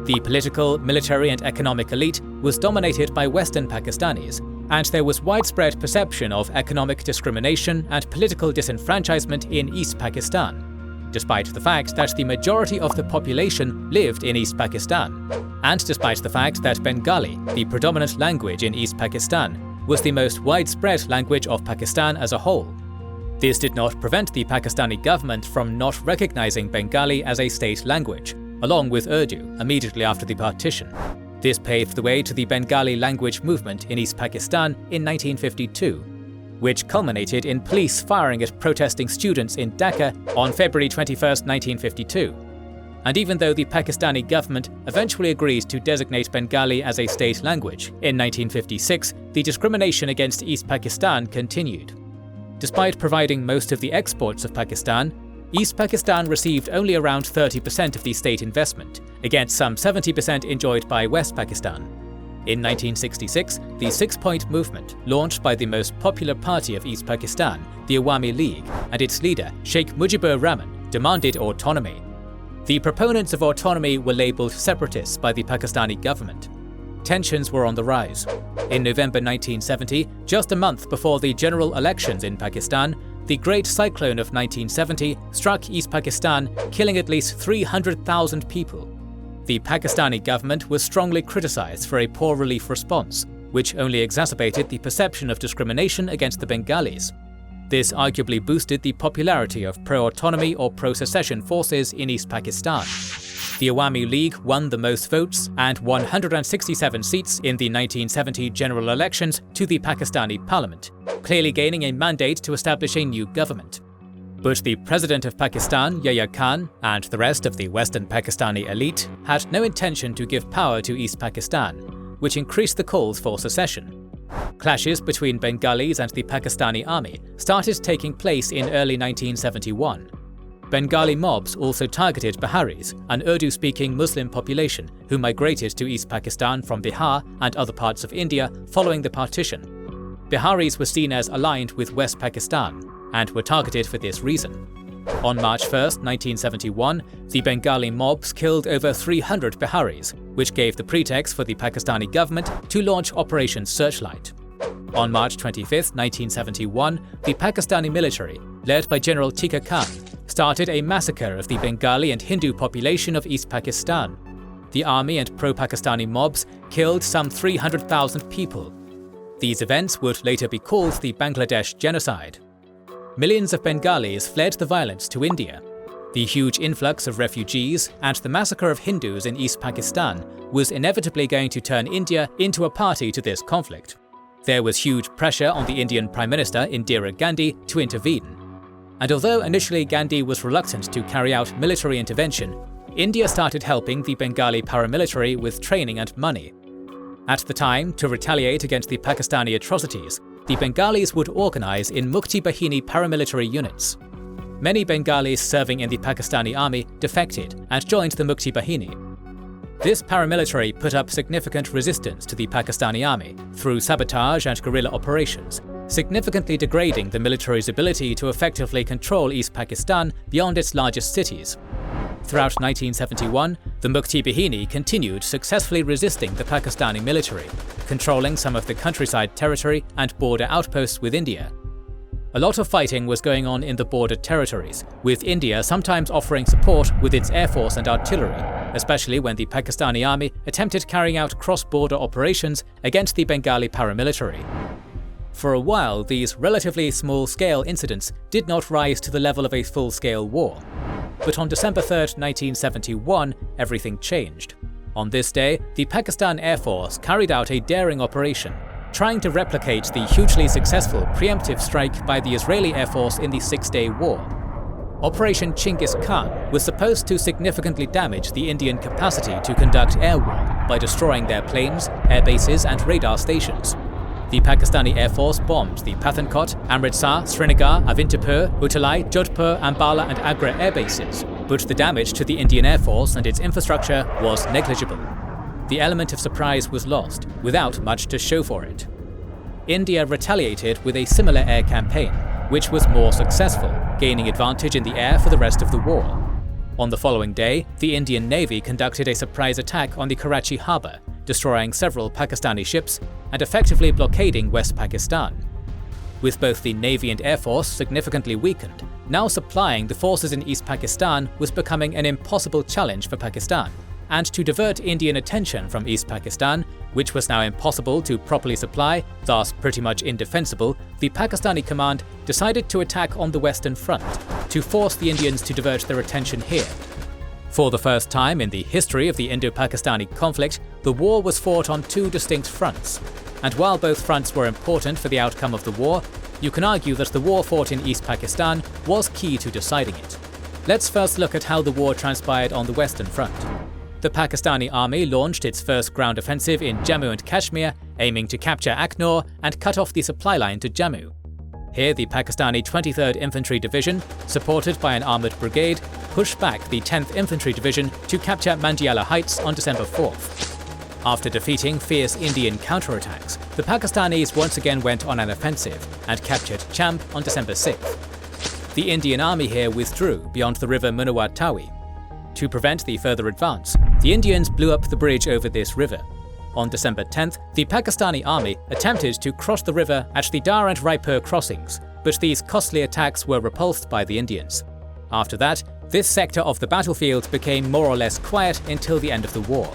The political, military and economic elite was dominated by Western Pakistanis, and there was widespread perception of economic discrimination and political disenfranchisement in East Pakistan, despite the fact that the majority of the population lived in East Pakistan, and despite the fact that Bengali, the predominant language in East Pakistan, was the most widespread language of Pakistan as a whole. This did not prevent the Pakistani government from not recognizing Bengali as a state language, along with Urdu, immediately after the partition. This paved the way to the Bengali language movement in East Pakistan in 1952, which culminated in police firing at protesting students in Dhaka on February 21, 1952. And even though the Pakistani government eventually agreed to designate Bengali as a state language in 1956, the discrimination against East Pakistan continued. Despite providing most of the exports of Pakistan, East Pakistan received only around 30% of the state investment, against some 70% enjoyed by West Pakistan. In 1966, the Six-Point Movement, launched by the most popular party of East Pakistan, the Awami League, and its leader, Sheikh Mujibur Rahman, demanded autonomy. The proponents of autonomy were labelled separatists by the Pakistani government. Tensions were on the rise. In November 1970, just a month before the general elections in Pakistan, the Great Cyclone of 1970 struck East Pakistan, killing at least 300,000 people. The Pakistani government was strongly criticised for a poor relief response, which only exacerbated the perception of discrimination against the Bengalis. This arguably boosted the popularity of pro-autonomy or pro-secession forces in East Pakistan. The Awami League won the most votes and 167 seats in the 1970 general elections to the Pakistani parliament, clearly gaining a mandate to establish a new government. But the president of Pakistan, Yahya Khan, and the rest of the Western Pakistani elite had no intention to give power to East Pakistan, which increased the calls for secession. Clashes between Bengalis and the Pakistani army started taking place in early 1971. Bengali mobs also targeted Biharis, an Urdu-speaking Muslim population who migrated to East Pakistan from Bihar and other parts of India following the partition. Biharis were seen as aligned with West Pakistan, and were targeted for this reason. On March 1, 1971, the Bengali mobs killed over 300 Biharis, which gave the pretext for the Pakistani government to launch Operation Searchlight. On March 25, 1971, the Pakistani military, led by General Tika Khan, started a massacre of the Bengali and Hindu population of East Pakistan. The army and pro-Pakistani mobs killed some 300,000 people. These events would later be called the Bangladesh Genocide. Millions of Bengalis fled the violence to India. The huge influx of refugees and the massacre of Hindus in East Pakistan was inevitably going to turn India into a party to this conflict. There was huge pressure on the Indian Prime Minister Indira Gandhi to intervene. And although initially Gandhi was reluctant to carry out military intervention, India started helping the Bengali paramilitary with training and money. At the time, to retaliate against the Pakistani atrocities, the Bengalis would organize in Mukti Bahini paramilitary units. Many Bengalis serving in the Pakistani army defected and joined the Mukti Bahini. This paramilitary put up significant resistance to the Pakistani army through sabotage and guerrilla operations, significantly degrading the military's ability to effectively control East Pakistan beyond its largest cities. Throughout 1971, the Mukti Bahini continued successfully resisting the Pakistani military, controlling some of the countryside territory and border outposts with India. A lot of fighting was going on in the border territories, with India sometimes offering support with its air force and artillery, especially when the Pakistani army attempted carrying out cross-border operations against the Bengali paramilitary. For a while, these relatively small-scale incidents did not rise to the level of a full-scale war. But on December 3, 1971, everything changed. On this day, the Pakistan Air Force carried out a daring operation, trying to replicate the hugely successful preemptive strike by the Israeli Air Force in the Six-Day War. Operation Chinggis Khan was supposed to significantly damage the Indian capacity to conduct air war by destroying their planes, air bases, and radar stations. The Pakistani Air Force bombed the Pathankot, Amritsar, Srinagar, Avintapur, Utalai, Jodhpur, Ambala and Agra air bases, but the damage to the Indian Air Force and its infrastructure was negligible. The element of surprise was lost, without much to show for it. India retaliated with a similar air campaign, which was more successful, gaining advantage in the air for the rest of the war. On the following day, the Indian Navy conducted a surprise attack on the Karachi harbour, destroying several Pakistani ships and effectively blockading West Pakistan. With both the Navy and Air Force significantly weakened, now supplying the forces in East Pakistan was becoming an impossible challenge for Pakistan. And to divert Indian attention from East Pakistan, which was now impossible to properly supply, thus pretty much indefensible, the Pakistani command decided to attack on the Western Front, to force the Indians to divert their attention here. For the first time in the history of the Indo-Pakistani conflict, the war was fought on two distinct fronts. And while both fronts were important for the outcome of the war, you can argue that the war fought in East Pakistan was key to deciding it. Let's first look at how the war transpired on the Western Front. The Pakistani army launched its first ground offensive in Jammu and Kashmir, aiming to capture Aknor and cut off the supply line to Jammu. Here, the Pakistani 23rd Infantry Division, supported by an armoured brigade, pushed back the 10th Infantry Division to capture Mandiala Heights on December 4th. After defeating fierce Indian counterattacks, the Pakistanis once again went on an offensive and captured Champ on December 6th. The Indian army here withdrew beyond the river Munawar Tawi. To prevent the further advance, the Indians blew up the bridge over this river. On December 10th, the Pakistani army attempted to cross the river at the Dar and Raipur crossings, but these costly attacks were repulsed by the Indians. After that, this sector of the battlefield became more or less quiet until the end of the war.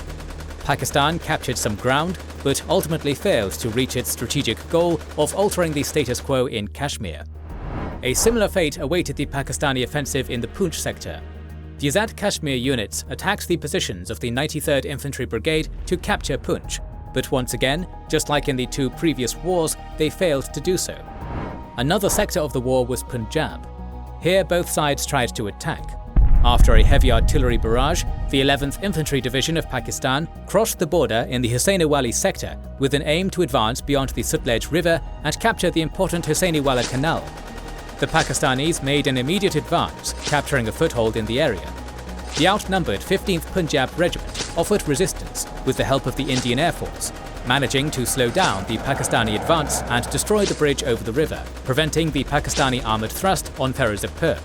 Pakistan captured some ground, but ultimately failed to reach its strategic goal of altering the status quo in Kashmir. A similar fate awaited the Pakistani offensive in the Poonch sector. The Azad Kashmir units attacked the positions of the 93rd Infantry Brigade to capture Poonch, but once again, just like in the two previous wars, they failed to do so. Another sector of the war was Punjab. Here both sides tried to attack. After a heavy artillery barrage, the 11th Infantry Division of Pakistan crossed the border in the Hussainiwala sector with an aim to advance beyond the Sutlej River and capture the important Hussainiwala Canal. The Pakistanis made an immediate advance, capturing a foothold in the area. The outnumbered 15th Punjab Regiment offered resistance with the help of the Indian Air Force, managing to slow down the Pakistani advance and destroy the bridge over the river, preventing the Pakistani armoured thrust on Ferozepur.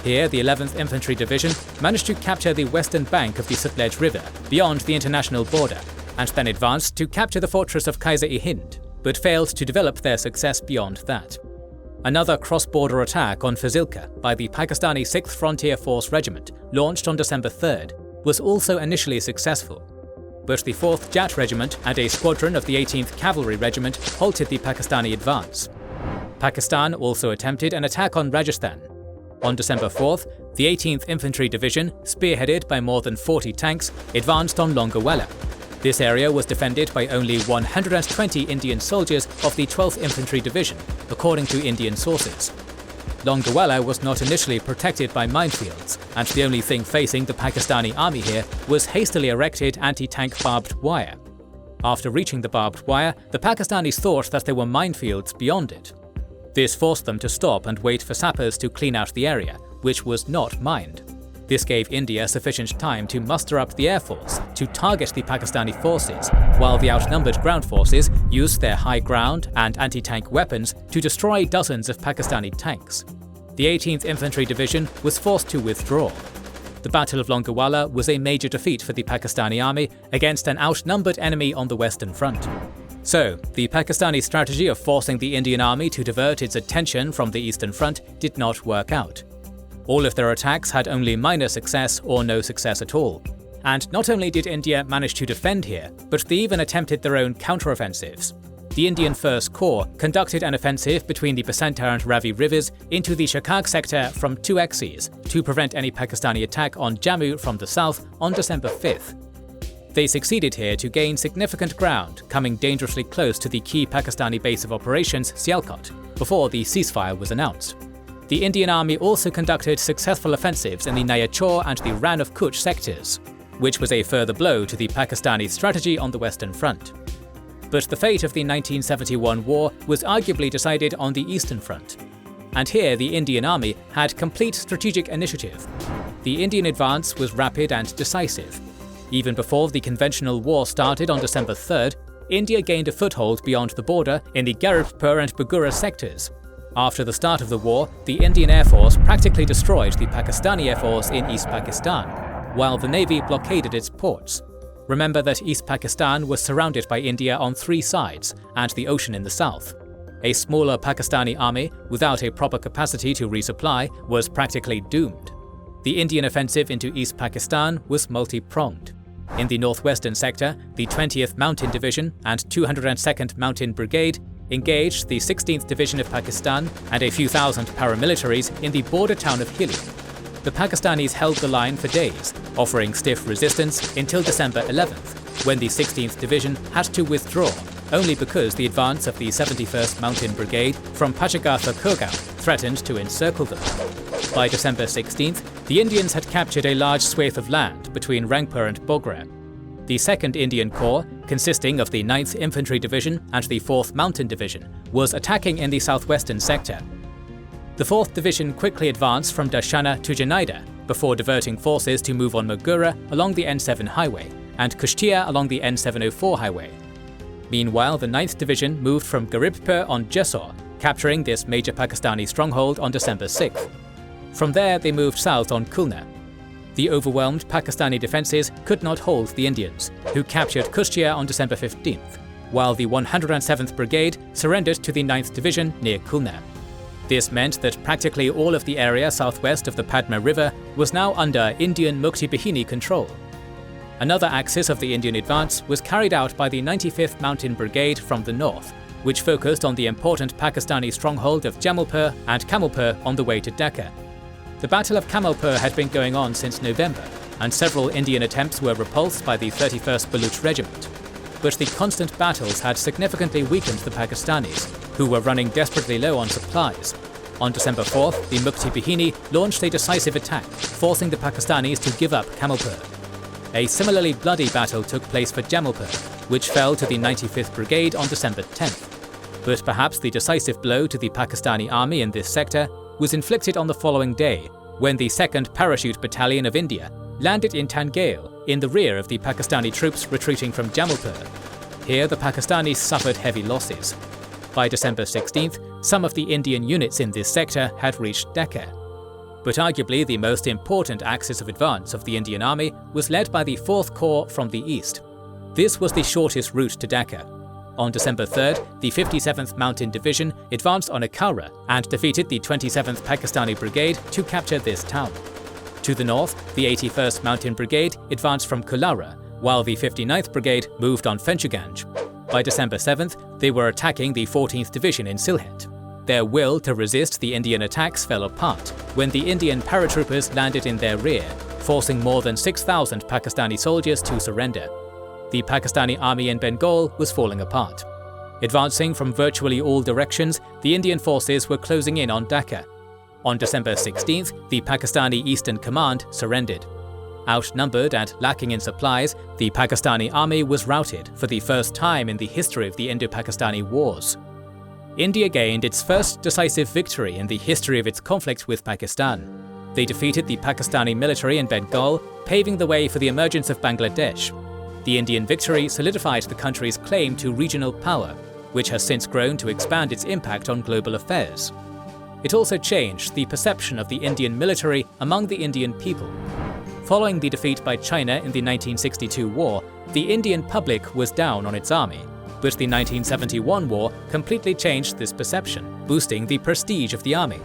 Here, the 11th Infantry Division managed to capture the western bank of the Sutlej River beyond the international border, and then advanced to capture the fortress of Kaiser-i-Hind, but failed to develop their success beyond that. Another cross-border attack on Fazilka by the Pakistani 6th Frontier Force Regiment, launched on December 3rd, was also initially successful. But the 4th Jat Regiment and a squadron of the 18th Cavalry Regiment halted the Pakistani advance. Pakistan also attempted an attack on Rajasthan. On December 4th, the 18th Infantry Division, spearheaded by more than 40 tanks, advanced on Longawala. This area was defended by only 120 Indian soldiers of the 12th Infantry Division, according to Indian sources. Longawala was not initially protected by minefields, and the only thing facing the Pakistani army here was hastily erected anti-tank barbed wire. After reaching the barbed wire, the Pakistanis thought that there were minefields beyond it. This forced them to stop and wait for sappers to clean out the area, which was not mined. This gave India sufficient time to muster up the air force to target the Pakistani forces, while the outnumbered ground forces used their high ground and anti-tank weapons to destroy dozens of Pakistani tanks. The 18th Infantry Division was forced to withdraw. The Battle of Longawala was a major defeat for the Pakistani army against an outnumbered enemy on the Western Front. So, the Pakistani strategy of forcing the Indian army to divert its attention from the Eastern Front did not work out. All of their attacks had only minor success or no success at all. And not only did India manage to defend here, but they even attempted their own counteroffensives. The Indian First Corps conducted an offensive between the Basantar and Ravi rivers into the Shakak sector from 2 axes to prevent any Pakistani attack on Jammu from the south on December 5th. They succeeded here to gain significant ground, coming dangerously close to the key Pakistani base of operations, Sialkot, before the ceasefire was announced. The Indian army also conducted successful offensives in the Naya Chor and the Rann of Kutch sectors, which was a further blow to the Pakistani strategy on the Western Front. But the fate of the 1971 war was arguably decided on the Eastern Front. And here the Indian army had complete strategic initiative. The Indian advance was rapid and decisive. Even before the conventional war started on December 3rd, India gained a foothold beyond the border in the Garibpur and Bagura sectors. After the start of the war, the Indian Air Force practically destroyed the Pakistani Air Force in East Pakistan, while the Navy blockaded its ports. Remember that East Pakistan was surrounded by India on 3 sides and the ocean in the south. A smaller Pakistani army, without a proper capacity to resupply, was practically doomed. The Indian offensive into East Pakistan was multi-pronged. In the northwestern sector, the 20th Mountain Division and 202nd Mountain Brigade engaged the 16th Division of Pakistan and a few thousand paramilitaries in the border town of Hilli. The Pakistanis held the line for days, offering stiff resistance until December 11th, when the 16th Division had to withdraw, only because the advance of the 71st Mountain Brigade from Pachagatha Kurgaon threatened to encircle them. By December 16th, the Indians had captured a large swathe of land between Rangpur and Bogra. The 2nd Indian Corps, consisting of the 9th Infantry Division and the 4th Mountain Division, was attacking in the southwestern sector. The 4th Division quickly advanced from Dashana to Janaida, before diverting forces to move on Magura along the N7 highway, and Kushtia along the N704 highway. Meanwhile, the 9th Division moved from Garibpur on Jessore, capturing this major Pakistani stronghold on December 6th. From there, they moved south on Kulna. The overwhelmed Pakistani defences could not hold the Indians, who captured Kushtia on December 15th, while the 107th Brigade surrendered to the 9th Division near Kulna. This meant that practically all of the area southwest of the Padma River was now under Indian Mukti Bahini control. Another axis of the Indian advance was carried out by the 95th Mountain Brigade from the north, which focused on the important Pakistani stronghold of Jamalpur and Kamalpur on the way to Dhaka. The Battle of Kamalpur had been going on since November, and several Indian attempts were repulsed by the 31st Baluch Regiment. But the constant battles had significantly weakened the Pakistanis, who were running desperately low on supplies. On December 4th, the Mukti Bahini launched a decisive attack, forcing the Pakistanis to give up Kamalpur. A similarly bloody battle took place for Jamalpur, which fell to the 95th Brigade on December 10th. But perhaps the decisive blow to the Pakistani army in this sector was inflicted on the following day, when the 2nd Parachute Battalion of India landed in Tangail, in the rear of the Pakistani troops retreating from Jamalpur. Here, the Pakistanis suffered heavy losses. By December 16th, some of the Indian units in this sector had reached Dhaka. But arguably the most important axis of advance of the Indian army was led by the 4th Corps from the east. This was the shortest route to Dhaka. On December 3rd, the 57th Mountain Division advanced on Akaura and defeated the 27th Pakistani Brigade to capture this town. To the north, the 81st Mountain Brigade advanced from Kulara, while the 59th Brigade moved on Fenchuganj. By December 7th, they were attacking the 14th Division in Sylhet. Their will to resist the Indian attacks fell apart when the Indian paratroopers landed in their rear, forcing more than 6,000 Pakistani soldiers to surrender. The Pakistani army in Bengal was falling apart. Advancing from virtually all directions, the Indian forces were closing in on Dhaka. On December 16th, the Pakistani Eastern Command surrendered. Outnumbered and lacking in supplies, the Pakistani army was routed for the first time in the history of the Indo-Pakistani Wars. India gained its first decisive victory in the history of its conflict with Pakistan. They defeated the Pakistani military in Bengal, paving the way for the emergence of Bangladesh. The Indian victory solidified the country's claim to regional power, which has since grown to expand its impact on global affairs. It also changed the perception of the Indian military among the Indian people. Following the defeat by China in the 1962 war, the Indian public was down on its army, but the 1971 war completely changed this perception, boosting the prestige of the army.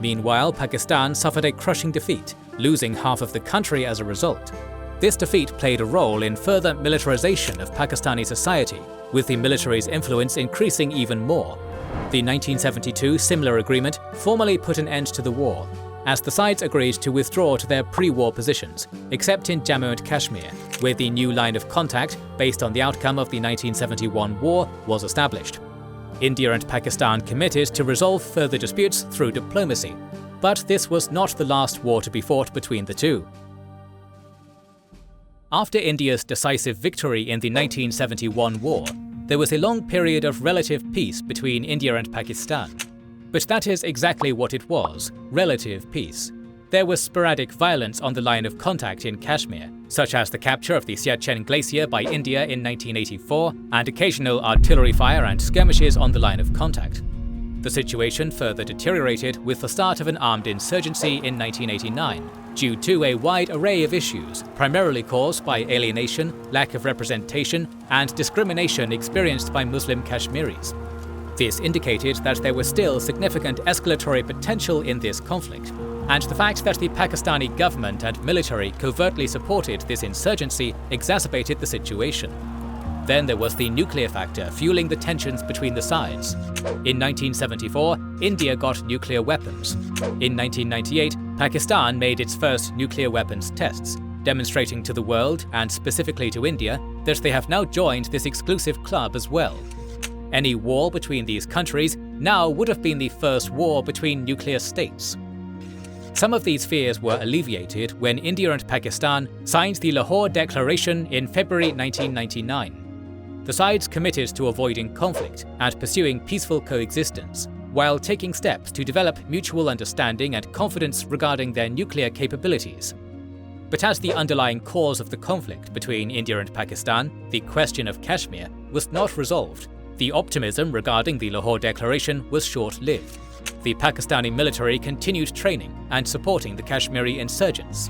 Meanwhile, Pakistan suffered a crushing defeat, losing half of the country as a result. This defeat played a role in further militarization of Pakistani society, with the military's influence increasing even more. The 1972 Simla Agreement formally put an end to the war, as the sides agreed to withdraw to their pre-war positions, except in Jammu and Kashmir, where the new line of contact, based on the outcome of the 1971 war, was established. India and Pakistan committed to resolve further disputes through diplomacy, but this was not the last war to be fought between the two. After India's decisive victory in the 1971 war, there was a long period of relative peace between India and Pakistan. But that is exactly what it was, relative peace. There was sporadic violence on the line of contact in Kashmir, such as the capture of the Siachen Glacier by India in 1984, and occasional artillery fire and skirmishes on the line of contact. The situation further deteriorated with the start of an armed insurgency in 1989, due to a wide array of issues, primarily caused by alienation, lack of representation, and discrimination experienced by Muslim Kashmiris. This indicated that there was still significant escalatory potential in this conflict, and the fact that the Pakistani government and military covertly supported this insurgency exacerbated the situation. Then there was the nuclear factor fueling the tensions between the sides. In 1974, India got nuclear weapons. In 1998, Pakistan made its first nuclear weapons tests, demonstrating to the world, and specifically to India, that they have now joined this exclusive club as well. Any war between these countries now would have been the first war between nuclear states. Some of these fears were alleviated when India and Pakistan signed the Lahore Declaration in February 1999. The sides committed to avoiding conflict and pursuing peaceful coexistence, while taking steps to develop mutual understanding and confidence regarding their nuclear capabilities. But as the underlying cause of the conflict between India and Pakistan, the question of Kashmir, was not resolved, the optimism regarding the Lahore Declaration was short-lived. The Pakistani military continued training and supporting the Kashmiri insurgents.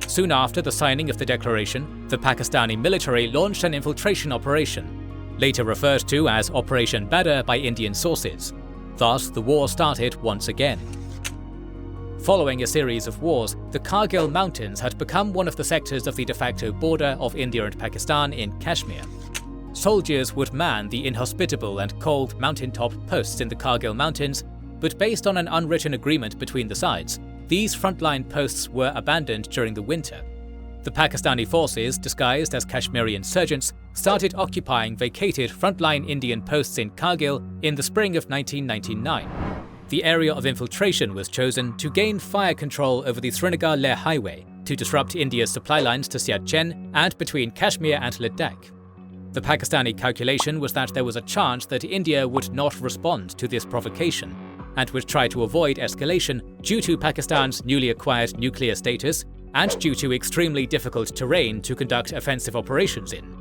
Soon after the signing of the declaration, the Pakistani military launched an infiltration operation, later referred to as Operation Badr by Indian sources. Thus, the war started once again. Following a series of wars, the Kargil Mountains had become one of the sectors of the de facto border of India and Pakistan in Kashmir. Soldiers would man the inhospitable and cold mountaintop posts in the Kargil Mountains, but based on an unwritten agreement between the sides, these frontline posts were abandoned during the winter. The Pakistani forces, disguised as Kashmiri insurgents, started occupying vacated frontline Indian posts in Kargil in the spring of 1999. The area of infiltration was chosen to gain fire control over the Srinagar-Leh highway, to disrupt India's supply lines to Siachen and between Kashmir and Ladakh. The Pakistani calculation was that there was a chance that India would not respond to this provocation, and would try to avoid escalation due to Pakistan's newly acquired nuclear status and due to extremely difficult terrain to conduct offensive operations in.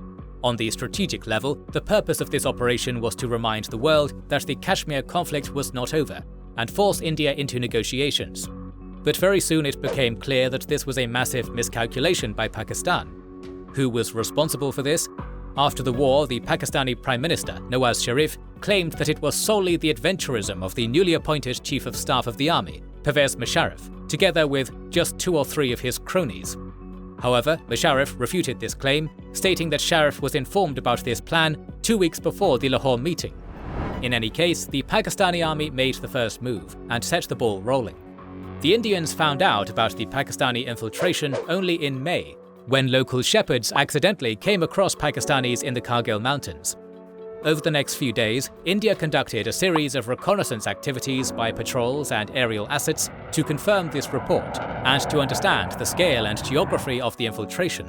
On the strategic level, the purpose of this operation was to remind the world that the Kashmir conflict was not over, and force India into negotiations. But very soon it became clear that this was a massive miscalculation by Pakistan. Who was responsible for this? After the war, the Pakistani Prime Minister, Nawaz Sharif, claimed that it was solely the adventurism of the newly appointed Chief of Staff of the Army, Pervez Musharraf. together with just 2 or 3 of his cronies. However, Musharraf refuted this claim, stating that Sharif was informed about this plan 2 weeks before the Lahore meeting. In any case, the Pakistani army made the first move and set the ball rolling. The Indians found out about the Pakistani infiltration only in May, when local shepherds accidentally came across Pakistanis in the Kargil mountains. Over the next few days, India conducted a series of reconnaissance activities by patrols and aerial assets to confirm this report and to understand the scale and geography of the infiltration.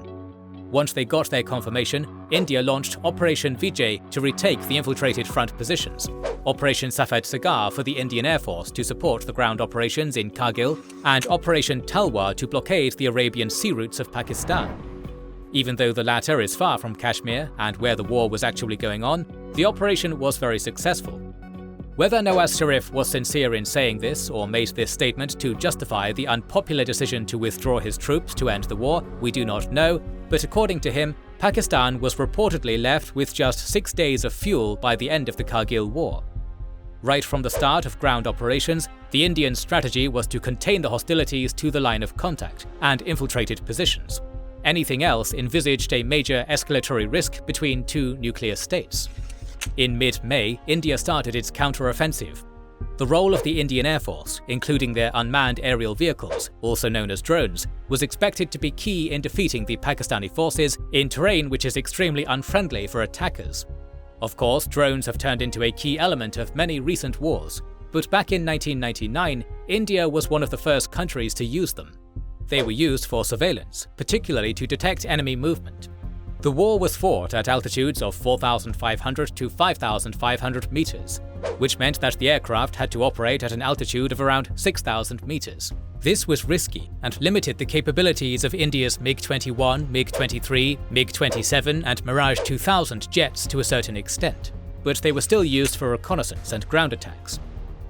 Once they got their confirmation, India launched Operation Vijay to retake the infiltrated front positions, Operation Safed Sagar for the Indian Air Force to support the ground operations in Kargil, and Operation Talwar to blockade the Arabian sea routes of Pakistan. Even though the latter is far from Kashmir and where the war was actually going on, the operation was very successful. Whether Nawaz Sharif was sincere in saying this or made this statement to justify the unpopular decision to withdraw his troops to end the war, we do not know, but according to him, Pakistan was reportedly left with just 6 days of fuel by the end of the Kargil War. Right from the start of ground operations, the Indian strategy was to contain the hostilities to the line of contact and infiltrated positions. Anything else envisaged a major escalatory risk between 2 nuclear states. In mid-May, India started its counter-offensive. The role of the Indian Air Force, including their unmanned aerial vehicles, also known as drones, was expected to be key in defeating the Pakistani forces in terrain which is extremely unfriendly for attackers. Of course, drones have turned into a key element of many recent wars, but back in 1999, India was one of the first countries to use them. They were used for surveillance, particularly to detect enemy movement. The war was fought at altitudes of 4,500 to 5,500 meters, which meant that the aircraft had to operate at an altitude of around 6,000 meters. This was risky and limited the capabilities of India's MiG-21, MiG-23, MiG-27 and Mirage 2000 jets to a certain extent, but they were still used for reconnaissance and ground attacks.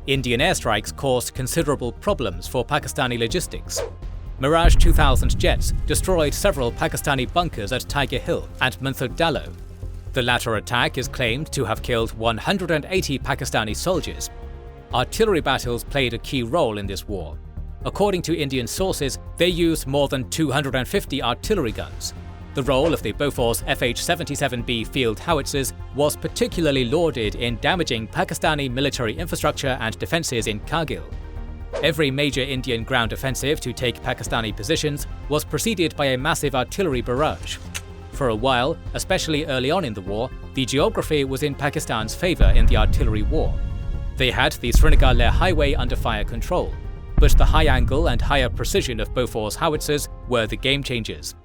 Indian airstrikes caused considerable problems for Pakistani logistics. Mirage 2000 jets destroyed several Pakistani bunkers at Tiger Hill and Munthur Dallo. The latter attack is claimed to have killed 180 Pakistani soldiers. Artillery battles played a key role in this war. According to Indian sources, they used more than 250 artillery guns. The role of the Bofors FH-77B field howitzers was particularly lauded in damaging Pakistani military infrastructure and defences in Kargil. Every major Indian ground offensive to take Pakistani positions was preceded by a massive artillery barrage. For a while, especially early on in the war, the geography was in Pakistan's favour in the artillery war. They had the Srinagar-Leh highway under fire control, but the high angle and higher precision of Bofors howitzers were the game changers.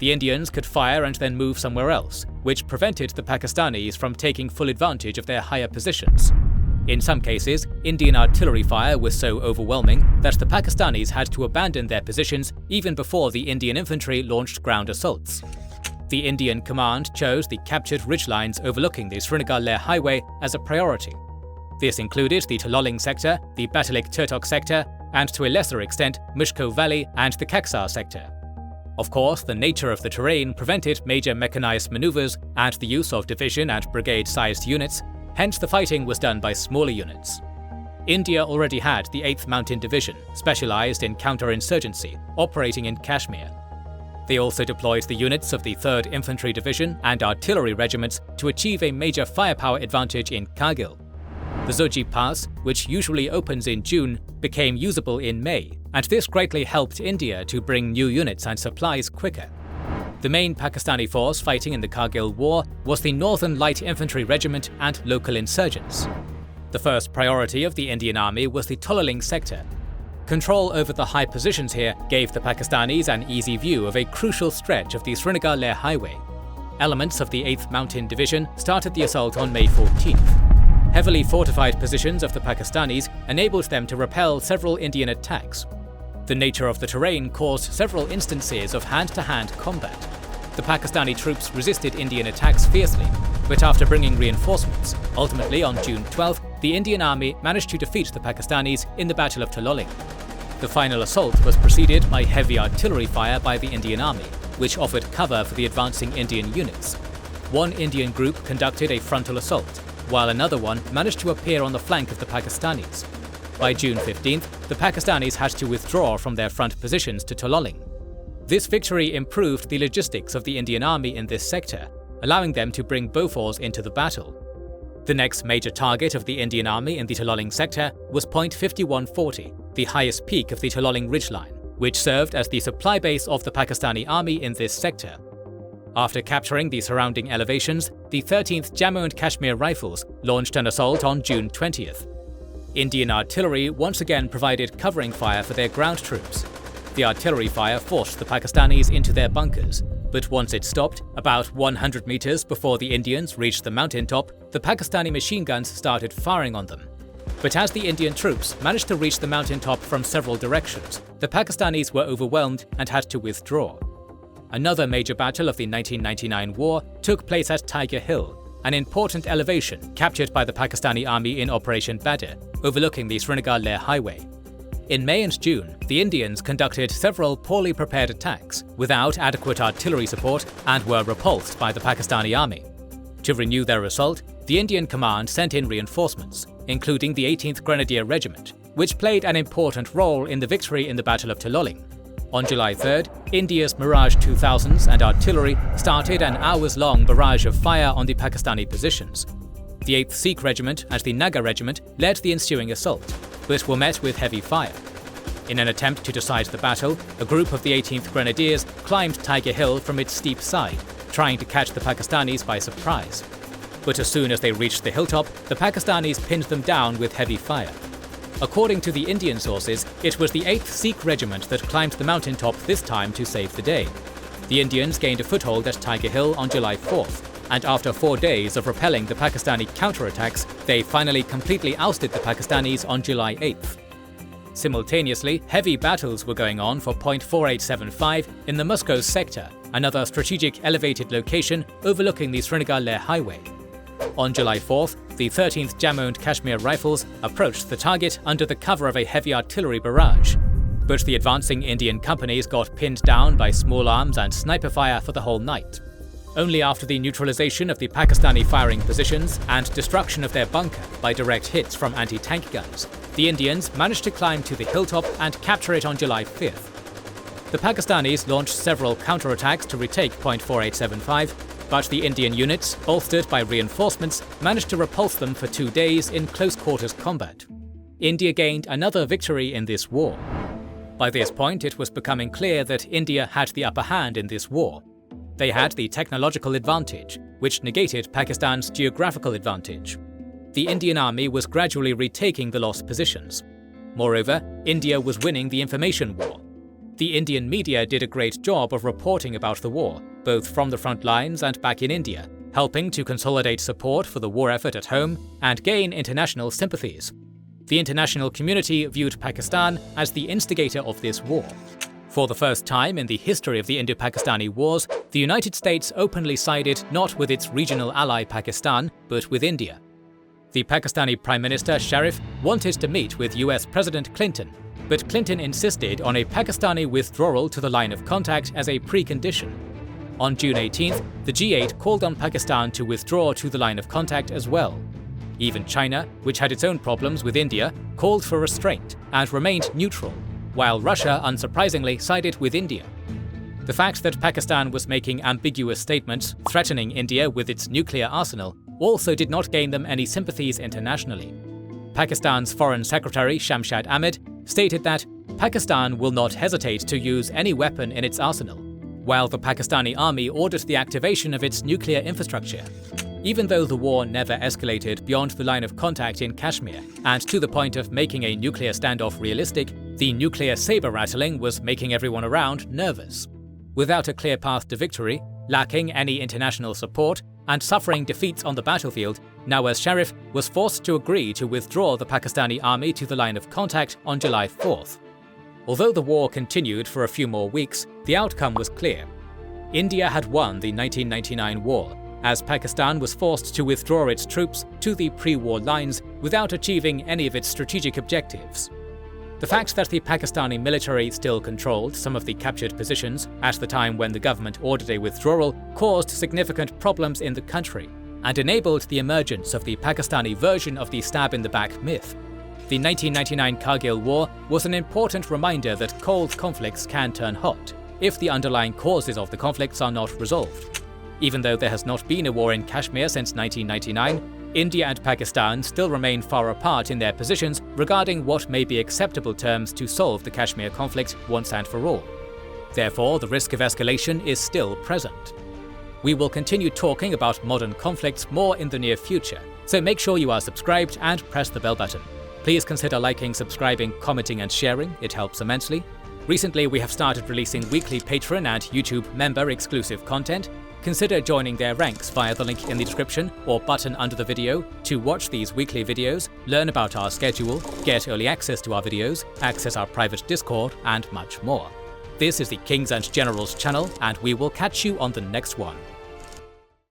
The Indians could fire and then move somewhere else, which prevented the Pakistanis from taking full advantage of their higher positions. In some cases, Indian artillery fire was so overwhelming that the Pakistanis had to abandon their positions even before the Indian infantry launched ground assaults. The Indian command chose the captured ridgelines overlooking the Srinagar-Leh highway as a priority. This included the Taloling sector, the Batalik-Turtok sector, and to a lesser extent, Mushko Valley and the Kaksar sector. Of course, the nature of the terrain prevented major mechanized maneuvers and the use of division and brigade-sized units. Hence the fighting was done by smaller units. India already had the 8th Mountain Division, specialized in counterinsurgency, operating in Kashmir. They also deployed the units of the 3rd Infantry Division and artillery regiments to achieve a major firepower advantage in Kargil. The Zoji Pass, which usually opens in June, became usable in May, and this greatly helped India to bring new units and supplies quicker. The main Pakistani force fighting in the Kargil War was the Northern Light Infantry Regiment and local insurgents. The first priority of the Indian Army was the Taloling sector. Control over the high positions here gave the Pakistanis an easy view of a crucial stretch of the Srinagar-Leh highway. Elements of the 8th Mountain Division started the assault on May 14th. Heavily fortified positions of the Pakistanis enabled them to repel several Indian attacks. The nature of the terrain caused several instances of hand-to-hand combat. The Pakistani troops resisted Indian attacks fiercely, but after bringing reinforcements, ultimately on June 12th, the Indian army managed to defeat the Pakistanis in the Battle of Taloling. The final assault was preceded by heavy artillery fire by the Indian army, which offered cover for the advancing Indian units. One Indian group conducted a frontal assault, while another one managed to appear on the flank of the Pakistanis. By June 15th, the Pakistanis had to withdraw from their front positions to Tololing. This victory improved the logistics of the Indian army in this sector, allowing them to bring Bofors into the battle. The next major target of the Indian army in the Tololing sector was Point 5140, the highest peak of the Tololing ridgeline, which served as the supply base of the Pakistani army in this sector. After capturing the surrounding elevations, the 13th Jammu and Kashmir Rifles launched an assault on June 20th. Indian artillery once again provided covering fire for their ground troops. The artillery fire forced the Pakistanis into their bunkers, but once it stopped, about 100 meters before the Indians reached the mountaintop, the Pakistani machine guns started firing on them. But as the Indian troops managed to reach the mountaintop from several directions, the Pakistanis were overwhelmed and had to withdraw. Another major battle of the 1999 war took place at Tiger Hill, an important elevation captured by the Pakistani army in Operation Badr, overlooking the Srinagar-Leh highway. In May and June, the Indians conducted several poorly prepared attacks without adequate artillery support and were repulsed by the Pakistani army. To renew their assault, the Indian command sent in reinforcements, including the 18th Grenadier Regiment, which played an important role in the victory in the Battle of Tololing. On July 3rd, India's Mirage 2000s and artillery started an hours-long barrage of fire on the Pakistani positions. The 8th Sikh Regiment and the Naga Regiment led the ensuing assault, but were met with heavy fire. In an attempt to decide the battle, a group of the 18th Grenadiers climbed Tiger Hill from its steep side, trying to catch the Pakistanis by surprise. But as soon as they reached the hilltop, the Pakistanis pinned them down with heavy fire. According to the Indian sources, it was the 8th Sikh Regiment that climbed the mountaintop this time to save the day. The Indians gained a foothold at Tiger Hill on July 4th, and after 4 days of repelling the Pakistani counterattacks, they finally completely ousted the Pakistanis on July 8th. Simultaneously, heavy battles were going on for Point 4875 in the Muskos sector, another strategic elevated location overlooking the Srinagar-Leh highway. On July 4th, the 13th Jammu and Kashmir Rifles approached the target under the cover of a heavy artillery barrage. But the advancing Indian companies got pinned down by small arms and sniper fire for the whole night. Only after the neutralization of the Pakistani firing positions and destruction of their bunker by direct hits from anti-tank guns, the Indians managed to climb to the hilltop and capture it on July 5th. The Pakistanis launched several counterattacks to retake Point 4875, but the Indian units, bolstered by reinforcements, managed to repulse them for 2 days in close-quarters combat. India gained another victory in this war. By this point, it was becoming clear that India had the upper hand in this war. They had the technological advantage, which negated Pakistan's geographical advantage. The Indian army was gradually retaking the lost positions. Moreover, India was winning the information war. The Indian media did a great job of reporting about the war, both from the front lines and back in India, helping to consolidate support for the war effort at home and gain international sympathies. The international community viewed Pakistan as the instigator of this war. For the first time in the history of the Indo-Pakistani Wars, the United States openly sided not with its regional ally Pakistan, but with India. The Pakistani Prime Minister Sharif wanted to meet with US President Clinton, but Clinton insisted on a Pakistani withdrawal to the line of contact as a precondition. On June 18th, the G8 called on Pakistan to withdraw to the line of contact as well. Even China, which had its own problems with India, called for restraint and remained neutral, while Russia, unsurprisingly, sided with India. The fact that Pakistan was making ambiguous statements threatening India with its nuclear arsenal also did not gain them any sympathies internationally. Pakistan's Foreign Secretary Shamshad Ahmed stated that Pakistan will not hesitate to use any weapon in its arsenal, while the Pakistani army ordered the activation of its nuclear infrastructure. Even though the war never escalated beyond the line of contact in Kashmir and to the point of making a nuclear standoff realistic, the nuclear saber-rattling was making everyone around nervous. Without a clear path to victory, lacking any international support, and suffering defeats on the battlefield, Nawaz Sharif was forced to agree to withdraw the Pakistani army to the line of contact on July 4th. Although the war continued for a few more weeks, the outcome was clear. India had won the 1999 war, as Pakistan was forced to withdraw its troops to the pre-war lines without achieving any of its strategic objectives. The fact that the Pakistani military still controlled some of the captured positions at the time when the government ordered a withdrawal caused significant problems in the country and enabled the emergence of the Pakistani version of the stab-in-the-back myth. The 1999 Kargil War was an important reminder that cold conflicts can turn hot if the underlying causes of the conflicts are not resolved. Even though there has not been a war in Kashmir since 1999, India and Pakistan still remain far apart in their positions regarding what may be acceptable terms to solve the Kashmir conflict once and for all. Therefore, the risk of escalation is still present. We will continue talking about modern conflicts more in the near future, so make sure you are subscribed and press the bell button. Please consider liking, subscribing, commenting and sharing, it helps immensely. Recently we have started releasing weekly Patreon and YouTube member exclusive content. Consider joining their ranks via the link in the description or button under the video to watch these weekly videos, learn about our schedule, get early access to our videos, access our private Discord and much more. This is the Kings and Generals channel and we will catch you on the next one.